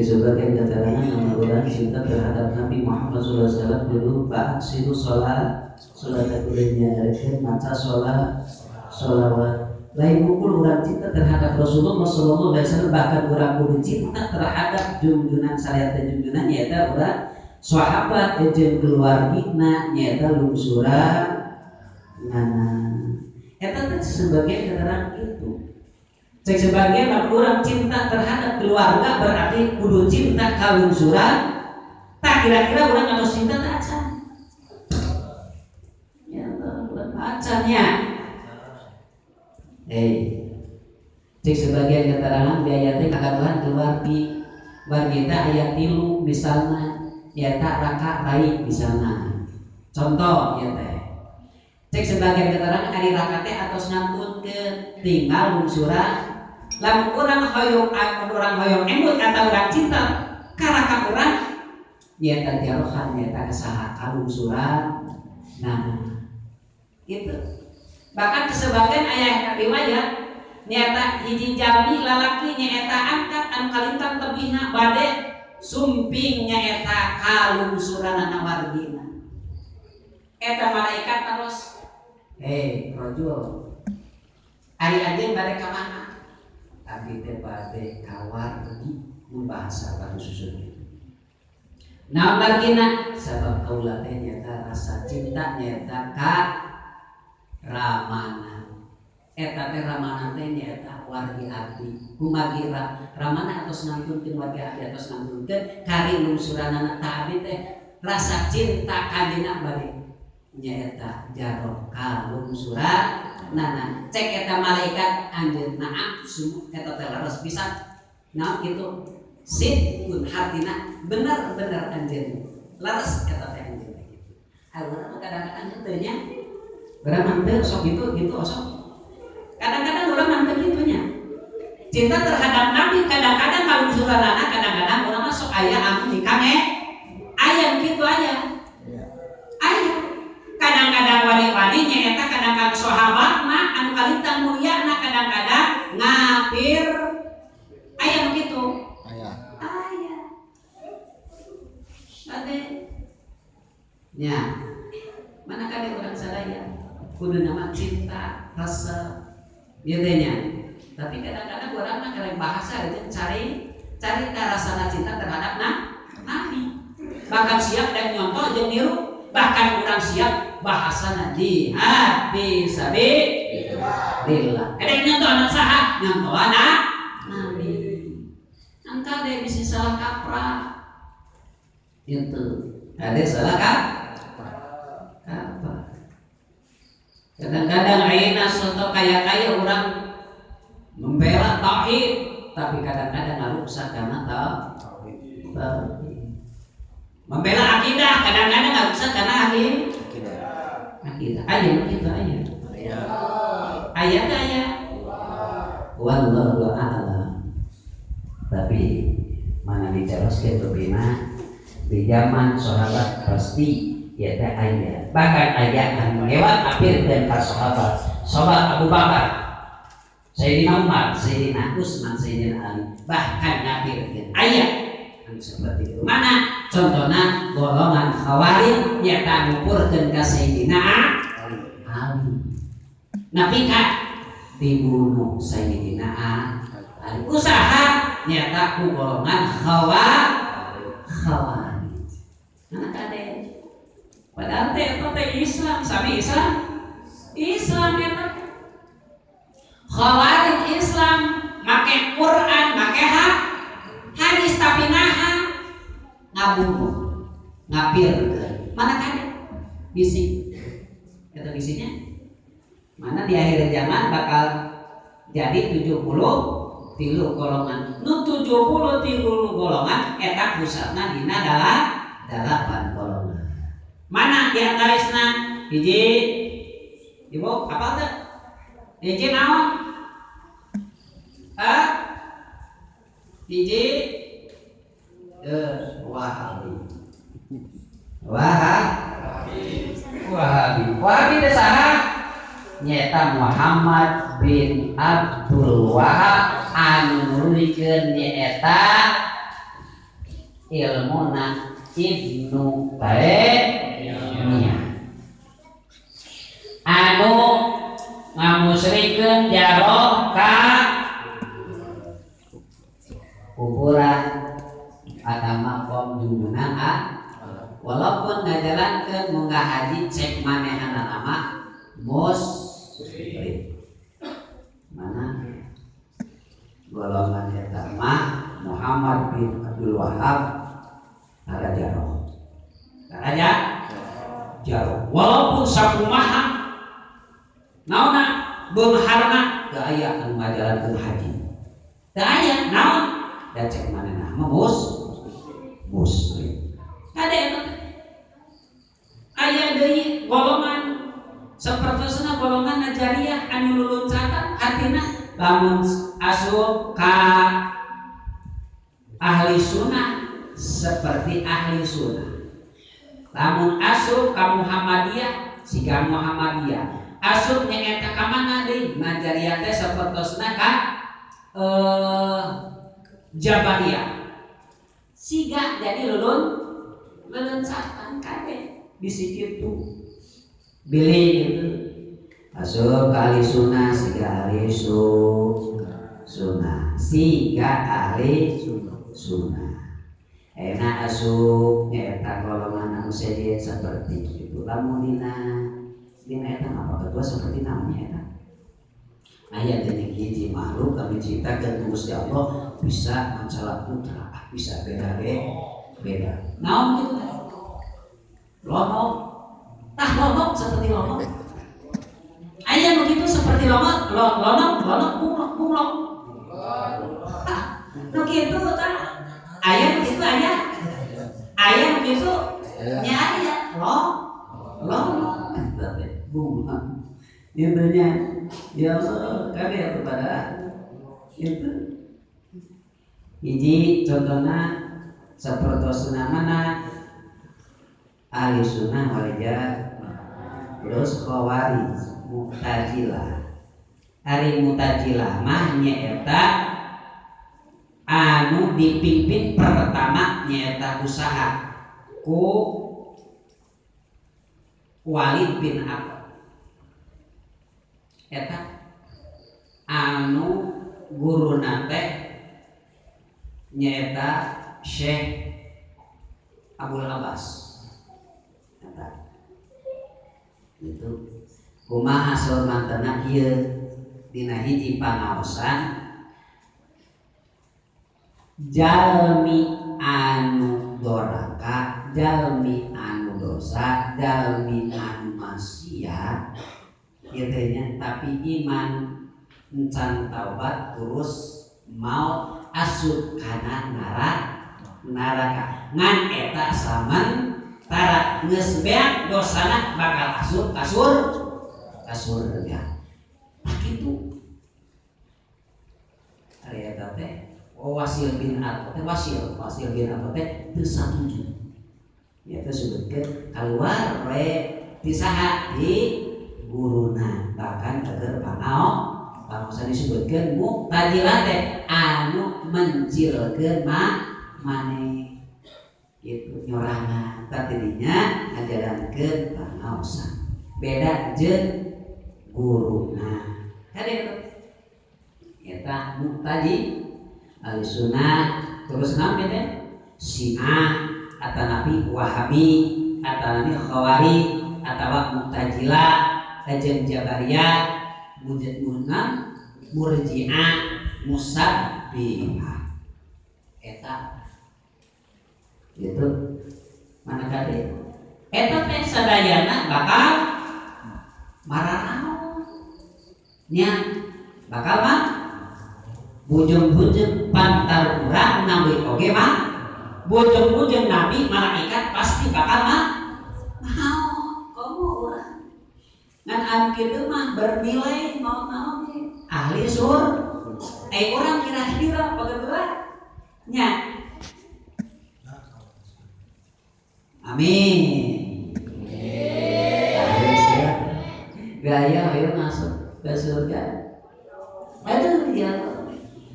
sebagai keterangan mengurangi cinta terhadap Nabi Muhammad SAW dulu Pak situ sholat kuliahnya maca sholawat lain pukul orang cinta terhadap Rasulullah SAW bahkan orang kudu cinta terhadap junjunan syariat dan junjunan yaitu orang sahabat jeung keluargina nyata lungsuran ngana eta teh sebagai keterangan itu cek sebagai orang cinta terhadap keluarga berarti kudu cinta ka lungsuran tak kira-kira orang harus cinta tak acan ya Allah acannya cek sebagai keterangan biaya teh kagak keluar di bargita ayat 3 misalnya ya tak raka rai di sana. Contoh ya teh. Cek sebagian keterangan hari raka teh atos ngantun ke tinggal lungsuran. Lamun urang hoyong emut atau urang cinta karaka urang ya tak jarohan ya tak kesaha lungsuran. Nah, itu. Bahkan sebagian ayat riwayat nyata hiji jalmi lalaki nyata angkat anu kalintang tebihna bade sumpingnya eta kalungsuranana wargina eta malaikat terus rojul ari anjeun bade ka mana abdi teh bade ka wargi mun bahasa baru susun naon wargina sabab kaula teh nyata rasa cinta nyata ka ramana eta teh ramana teh nyata wargi abdi kumagi ramana atos ngantunkeun wargi abdi atos ngantunkeun kari lungsuranana ta abdi teh rasa cinta kadina bade nyaeta jaro ka lungsuranana cek eta malaikat anjeun naam sumuk eta teh laras pisan naon kitu sidqun hartina bener-bener anjeun laras eta teh anjeun gitu. Alurna kadang-kadang teu nya. Urang manteu sok gitu sok. Kadang-kadang urang manteu kitu nya. Cinta terhadap Nabi kadang-kadang kalau suranana kadang-kadang urang sok aya anu dikange. Aya kitu aya. Aya. Kadang-kadang wani-wani nyaeta kadang-kadang sahabat mah anu kalintang mulia na kadang-kadang ngapir aya begitu. Aya. Ade. Nya. Mana kade urang sadaya? Kudu nama cinta, rasa ieu teh nya. Tapi kadang-kadang urang mah karek bahasa itu cari rasana cinta terhadap Nabi. Bahkan siap dan nyontoh jeung niru, bahkan urang siap bahasana jihad fisabilillah. Kadang nyontoh anak saha? Nyontoh anak Nabi. Angka deh bisa salah kaprah. Itu ada salah kaprah. Kadang-kadang ayeuna soto kaya-kaya orang membela tauhid, tapi kadang-kadang ngarusak karena tauhid. Membela akidah kadang-kadang ngarusak karena akidah. Aya kita aya. Wallahu a'lam. Tapi mana dicaroskeun tubina di zaman sahabat pasti ya teh aya. Bahkan aya anu lewat apirkeun ka sahabat. Sahabat Abu Bakar, Sayyidina Umar, Sayyidina Utsman, Sayyidina Ali, bahkan ngapirkeun aya anu seperti itu. Mana contohna golongan Khawarij nyata ngumpulkeun ka Sayyidina Ali. Nabi ka dibunuh Sayyidina Ali. Usaha nyata ku golongan Khawarij. Nah kade. Padahal teh Islam, sami Islam eta. Khawarij Islam make Quran, make hadis tapi naha ngabunuh, ngapir. Mana kade? Bisik. Eta bisiknya mana di akhir zaman bakal jadi 73 golongan. Nu 73 golongan eta pusatna dina adalah 8 golongan. Mana di antarisna hiji ibu apa teh? Hiji naon? Hiji Wahabi teh saha? Nyata Muhammad bin Abdul Wahab anu nulikeun nyata ilmuna Ibnu Taimiyah anu ngamusyrikeun jaroh ka kuburan agama kaum jungunan walaupun ngajalankeun munggah haji cek manehana nama muslim. Mana golongan eta mah Muhammad bin Abdul Wahab ada jaroh. Walaupun sakumaha naonna beungharna teu aya anu ngajalankeun haji. Teu aya naon? Da cek manehna muslim. Kade eta aya deui golongan sapertosna golongan Najariyah anu luluncatan artina lamun asup ka ahli sunnah seperti ahli sunnah. Lamun asup ka Muhammadiyah siga Muhammadiyah. Asup nyaeta ka mana deui? Najariyah teh sapertosna ka Jabariyah. Siga jadi luluncatan kade bisi kitu. Bilih gitu. Asup ka ahli sunnah siga ahli sunnah. Siga ahli sunnah. Enak asup nyaeta golongan anu sejen seperti itu. Lamun dina eta apa kedua seperti namanya eta. Aya teh hiji makhluk kami ciptakeun ku Gusti Allah bisa mancala putra, bisa beda. Naon kitu teh? Lonok. Tah lonok seperti lonok. Aya begitu seperti lonok bunglok. Nu kitu tah. gitu nyaya loh bunga intinya ya Allah kalian kepada itu hiji contohnya seperti mana ahli sunnah wal jamaah terus khawarij mu'tazilah ari mu'tazilah mah nyaeta anu dipimpin pertama nyaeta usaha ku Walid bin Abbas eta anu guru nate nyaeta Syekh Abdul Abbas eta itu kumaha sormantana ieu dina hiji pangaosan jalmi anu doraka jalmi anu dosa jalmi anu maksiat ieu teh tapi iman encan taubat terus mau asup kana neraka ngan eta saman tara geus beak dosana bakal asup ka surga kitu ari eta teh Wasil bin Abbas Wasil bin Abbas teh teu satuju ya teh sebutkeun keluar we ti saha di guruna bahkan keur pangaosan disebutkeun mu'tazilah teh anu mencilkeun maneh itu nyorangan tadinya ngajarankeun pangaosan beda jeung guruna tadi eta mu'tazilah ahli sunnah terus namanya teh Syiah atau nabi Wahabi atau nabi Khawarij atau Mu'tazilah jeung Jabariyah Murji'ah Musabbihah eta gitu mana kade eta teh sadayana bakal maranaon nya bakal mah bujung-bujung pantar urang nabi oge mah bujung-bujung nabi malaikat pasti bakal mah mau komo urang ngan anu kitu mah bernilai mau naon ahli urang kira-kira bagaimana nya amin gaya ayo masuk ke surga aduh ya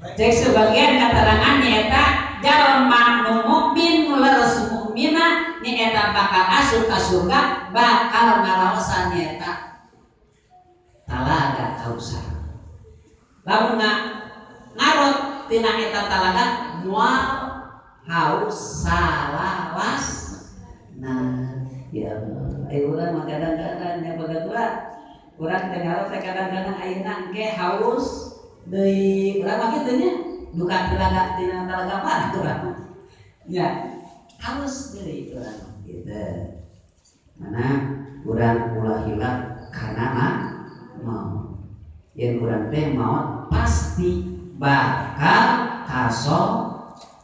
cek sebagian keterangan nyata jalma nu mukmin leres mukmina nyata bakal asup ka surga bakal ngaraosan nyata talaga kausar lamun ngarot tina eta talaga moal haus salawas nah ya ayo urang kadang-kadang nya bagaimana urang teh ngarot teh kadang-kadang ayeuna engke haus deui urang mah kitu nya duka telaga tina talaga panah urang ya halus deui urang kitu mana urang ulah hilang kana mau yen urang teh maot pasti bakal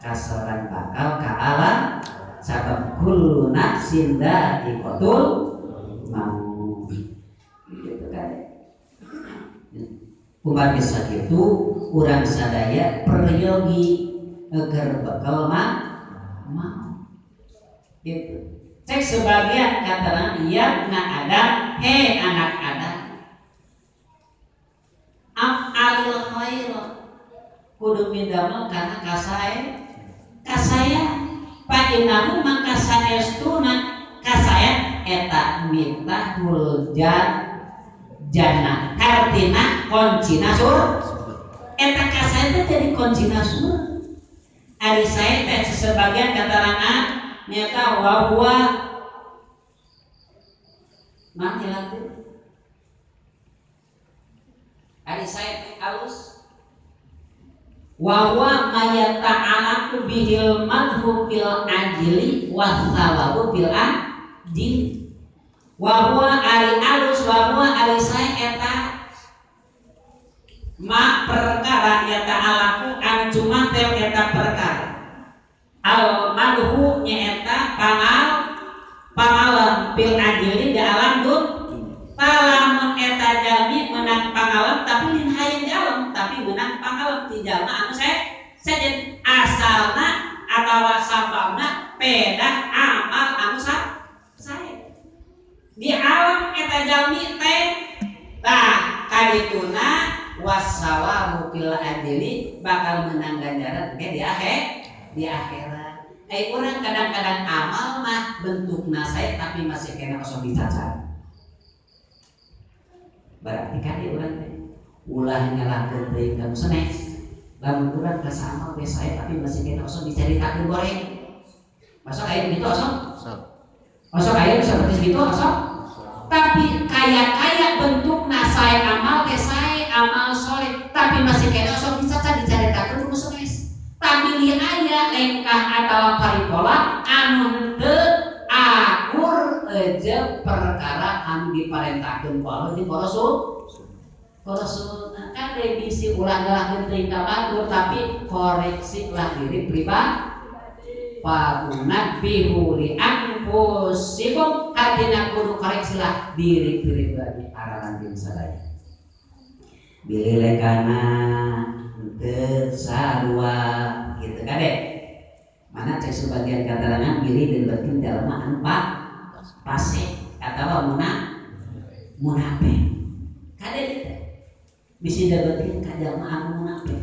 kasoran bakal ka alam sabab kullu nafsin dha'iqatul maut gitu kan. Umat sakitu urang sadaya peryogi agar bakal mau gitu. Cek sebagian kataran iya na Adam anak Adam af'alil khair kudu midamel kana kasaya painahu maka saestuna kasaya eta mitahul jannah artina kuncina eta kasaya teh jadi kuncina surga ari saya teh sebagian keterangan nyata wahwa mati lagi ari saya teh alus wahwa mayata'alaku bihil madhu bil ajli wasawabu bil adil wahwa ari alus wahwa ari saya eta ma perkara yata'alaku an cuma teh eta perkara al madhu nyaeta pangal pangalam pil ajili di alam lamun eta jalmi menang pangalam tapi lain hayang di alam tapi menang pangalam ti jalma anu saja asalna atawa sababna pedah amal anu saya di alam eta jalmi teh tah kadituna wasawahu fil ajili bakal menang ganjaran di akhirat. Orang kadang-kadang amal mah bentukna saya tapi masih kena kosong dicacat. Berarti kan dia urang teh ulah nyalakeun teuing kamu senes. Lamun urang kasa amal we saya tapi masih kena kosong dicaritakeun goreng. Masuk aya gitu osok? Osok aya seperti gitu osok? Tapi kaya bentukna saya amal teh saya amal soleh tapi masih kena kosong dicacat dicaritakeun ku senes. Tapi lieu aya lengkah atawa paripola anu teu akur aja perkara anu diparentahkeun ku Allah di Rasul. Kan revisi ulang galahkeun teuing ka batur tapi koreksi lah diri pribadi. Fatunabbihu li anfusikum artinya kudu koreksilah diri pribadi arahan jeung sadaya. Bilih lekana teu sarua gitu kan deh. Mana cek sebagian keterangan pilih dan berarti dalam anu pasif atau munafik. Kade kita bisa dapetin ka jalma anu munafik.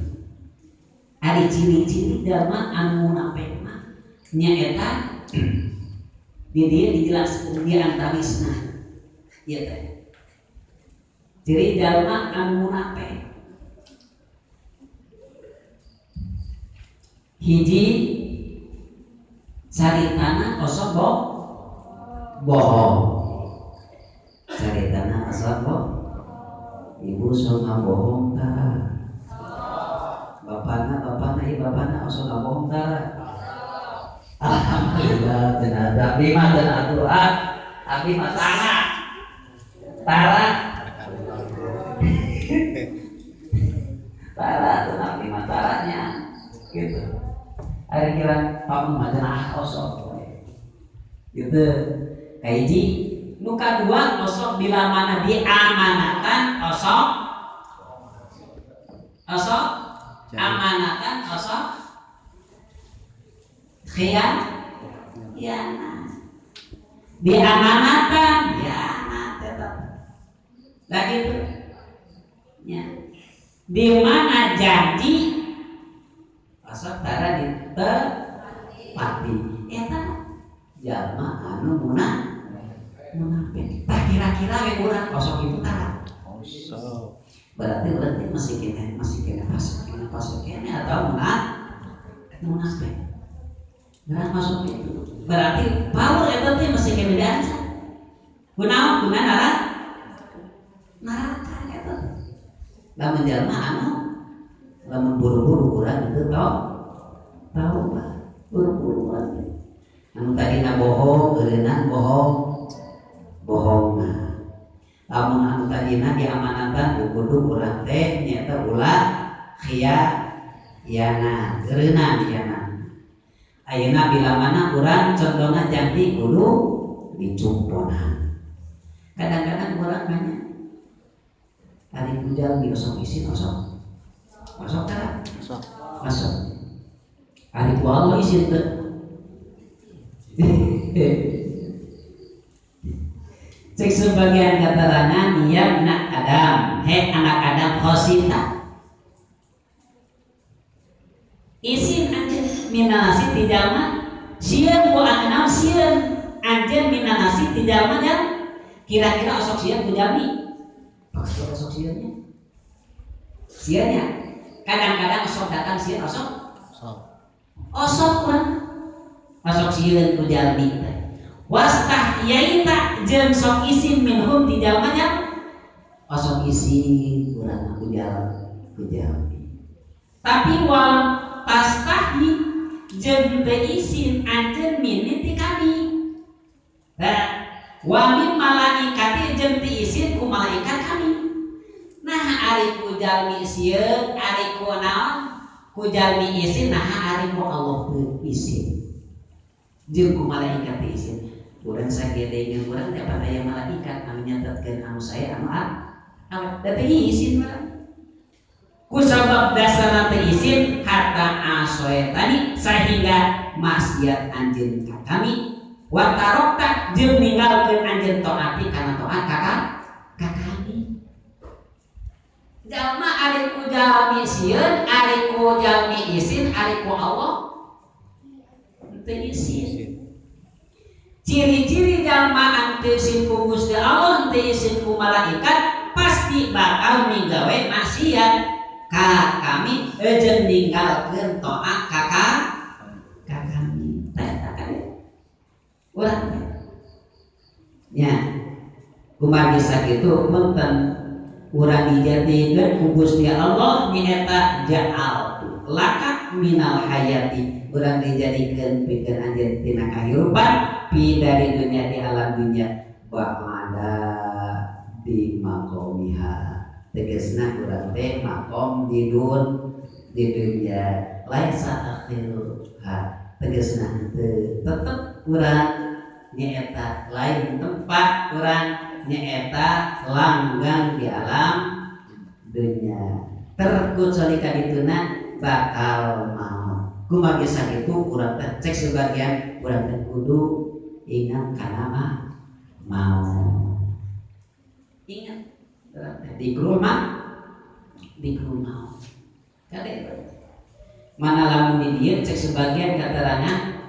Ari ciri-ciri jalma anu munafik mah nyaeta di dia dijelaskeun di antawisna. Ieu teh. Ciri jalma anu munafik. Hiji caritana osok bohong. Caritana osok ibu sok ngabohong tah. Bapana osok ngabohong tah. Alhamdulillah tenan abdi mah teu aturan. Abdi mah tara. Tara teu abdi mah taranya gitu. Ari kira pamun majenah osok gitu kaiji nu kadua osok bila mana diamanatan osok amanatan osok khianat diamanatan khianat tetap lagi itu ya di mana janji osok tara ditepati eta jalma anu munafik. Tah kira-kira we urang osok itu tara. Berarti masih kena pas kene atau munafik. Berat masuk itu. Berarti power eta teh masih kena dansa. Kunaon neraka eta. Lamun jalma anu lamun buru-buru urang itu tahu Pak. Buru-buru anu tadina bohong, geureunana bohong nah. Lamun anu tadina diamanatan kudu urang teh nyaeta ulah khianat, geureunana khianat. Ayeuna bila mana urang condongna janji kudu dicumponan. Kadang-kadang urang nanya, ari bujal di osok isin osok kan? Osok. Ari ku Allah isin teu. Cek sebagian keterangan ya anak Adam, anak Adam khosita. Isin anjeun minanasi ti jalma, sieun ku anjeun sieun anjeun minanasi ti jalma nya. Kira-kira osok sieun ku jalmi. Osok sieunnya. Sieunnya. Kadang-kadang osok datang sieun osok urang. Osok sieun ku jalmi teh. Wastahyaita jeung sok isin minhum di jalma nya. Osok isin urang ku jalmi. Tapi wal tastahi jeung teu isin anjeun mini ti kami. Wa min malaikati jeung teu isin ku malaikat kami. Nah ari ku jalmi sieun, ari ku naon? Ku jalmi isin, nah ari ku Allah teu isin. Jeung ku malaikat teu isin. Urang sagedeungeun urang dapat aya malaikat anu nyatetkeun anu saya anu awet da teu izin urang. Ku sabab dasarna teu izin hatta asoetani sehingga maksiat anjeun ka kami wa tarokta jeung ninggalkeun anjeun taati kana taat ka kami. Jalma ari ku jalmi sieun, ari ku jalmi izin, ari ku Allah teu izin. Ciri-ciri jalma anu teu izin ku Gusti Allah, teu izin ku malaikat, pasti bakal migawe maksiat ka kami jeung ninggalkeun taat ka kami. Tah kade. Urang nya kumaha sakitu mungkin urang dijadikeun ku Gusti Allah nyaeta ja'altu laka minal hayati, urang dijadikeun pikeun anjeun tina kahirupan pi dari dunia di alam dunia ba'ada di makomiha, tegasna urang teh makom di dunia laisa akhiruha, tegasna teu tetep urang nyaeta lain tempat urang nyaeta langgang di alam dunia terkecuali kadituna bakal mau. Kumaha sakitu urang teh cek sebagian urang teh kudu ingat kana mau. Ingat di rumah kade mana lamun di dieu cek sebagian katerangan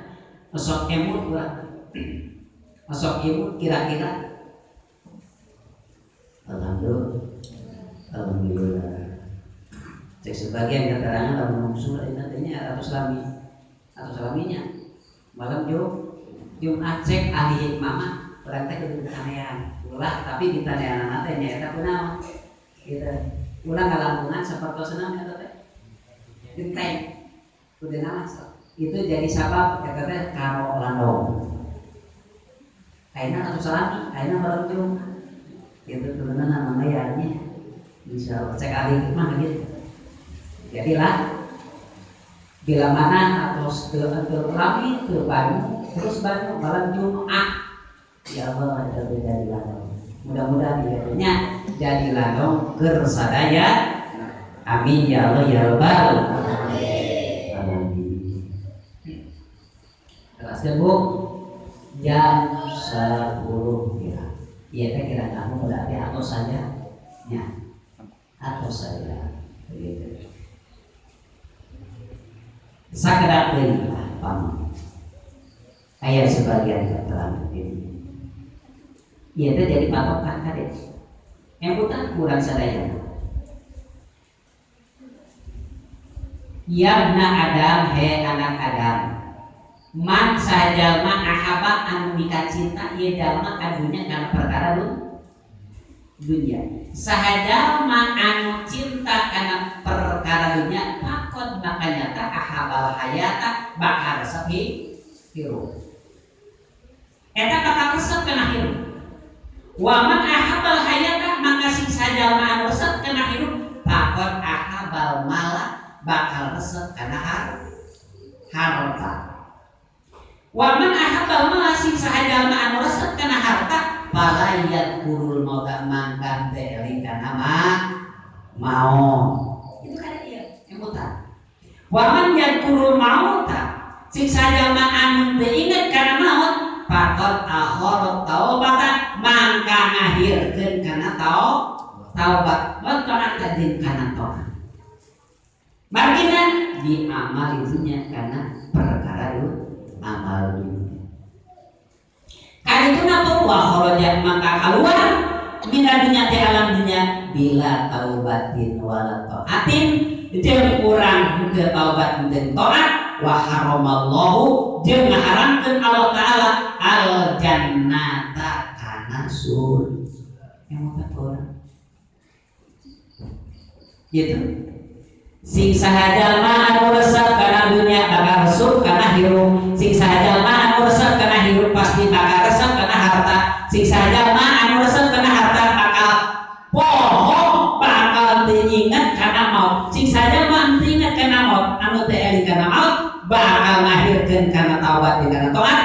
sok emut urang sok emut kira-kira alhamdulillah cek sebagian keterangan lamun usul intinya atau selaminya malam Jumat cek ahli hikmah urang teh kudu kanean ulah tapi di taneanana teh nyaeta kunaon gitu ulah ngalampungan sapertosna eta teh genteng kudu naon itu jadi sabab eta teh karo landong ayeuna atuh salami ayeuna malam Jumat gitu temenan namanya yarnya insyaallah cek ahli hikmah gitu. Jadilah bila mana atau lagi terus banyu malam Jumat ya Allah ada jadi ladong, mudah-mudahan biarnya jadi ladong kersadaya amin ya Allah ya Rabbal alamin. Teruskan Bu jam 10 ya. Iya teh kira kamu berarti atau saja ya atau saya begitu. Sakedap deui pam. Aya sebagian keterangan ini. Ieu teh jadi patokan kade. Embutan kurang sadaya. Yabna Adam he anak Adam. Man sajalma ahaba anu dikacinta ieu jalma kadunya kana perkara dunia. Sahajalma anu cinta kana perkara dunia pakon bakal nyata ahabal hayata bakal resep hirup. Eta bakal resep kana hirup. Wa man ahabal hayata maka sing sajalma anu resep kana hirup pakon ahabal mala bakal resep kana harta. Wa man ahabal mala sing sajalma anu resep kana harta palayat kurul mauta mangkan teling kana mau. Itu kan iya emutan. Wa man yakurul mauta sing sajalma anu teu inget kana maut pakot akhirat taubatan mangka ngahirkeun kana taubat lantaran kajin kana taat. Margina di amal itunya kana perkara amal dunia. Kali itu napa wa kharaja maka keluar mina dunya teh alam dunya bila taubatin wala taatin jeung urang teu taubat teu taat wa haramallahu jeung ngaharamkeun Allah taala al jannata kana surga. Emang orang gitu. Sing sahajalma anu resep kana dunya bakal resep kana hirup. Sing sahajalma anu resep kana hirup pasti bakal resep kana harta. Sing sahajalma anu resep kana harta bakal poho bakal teu inget kana maut. Sing sahajalma teu inget kana maut anu teu eling kana maut bakal ngahirkeun kana taubat kana taat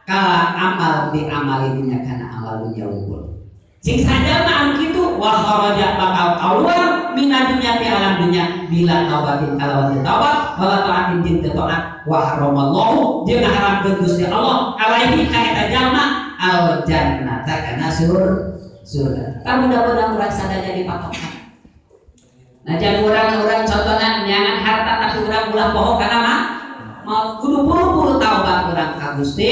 kala amal di amalinya kana amal dunya unggul. Sing saja mah anu kitu wa kharaja bakal keluar mina dunya ti alam dunya bila taubatin kalawan taubat wala taatin tin taat wa haramallahu jeung ngaharamkeun Gusti Allah alaihi ka eta jalma al jannata kana surga. Kan mudah-mudahan urang sadaya dipatokan. Nah jangan urang contohna nyangan harta tapi urang ulah poho kana mah mau kudu buru-buru taubat urang ka Gusti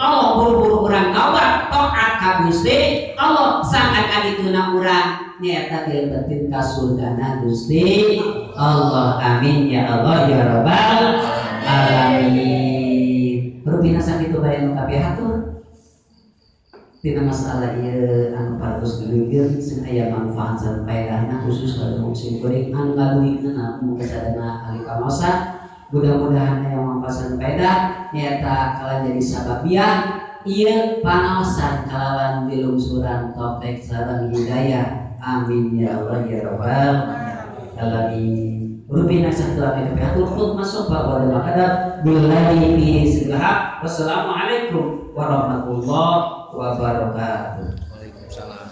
Allah, buru-buru urang taubat taat ka Gusti Allah sangkan dituna urang nyaeta dilebetin ka surgana Gusti Allah. Amin ya Allah ya rabbal alamin. Rupina sakitu bae nu kabeh hatur. Tina masalah ieu anu partos geugeun sing aya manfaat sareng faedahna khusus ka muslim kuring anu ngagulingna muga sadana ahli kamosa. Mudah-mudahan yang mampasan faedah nyata kalian jadi sababiah ieu panaosan kalawan dilungsuran taufik sareng hidayah. Amin ya Allah ya rabbal alamin. Rupina sakitu ame kapiatur khut masuk wa qadar billahi fi segala. Wassalamualaikum warahmatullahi wabarakatuh. Waalaikumsalam.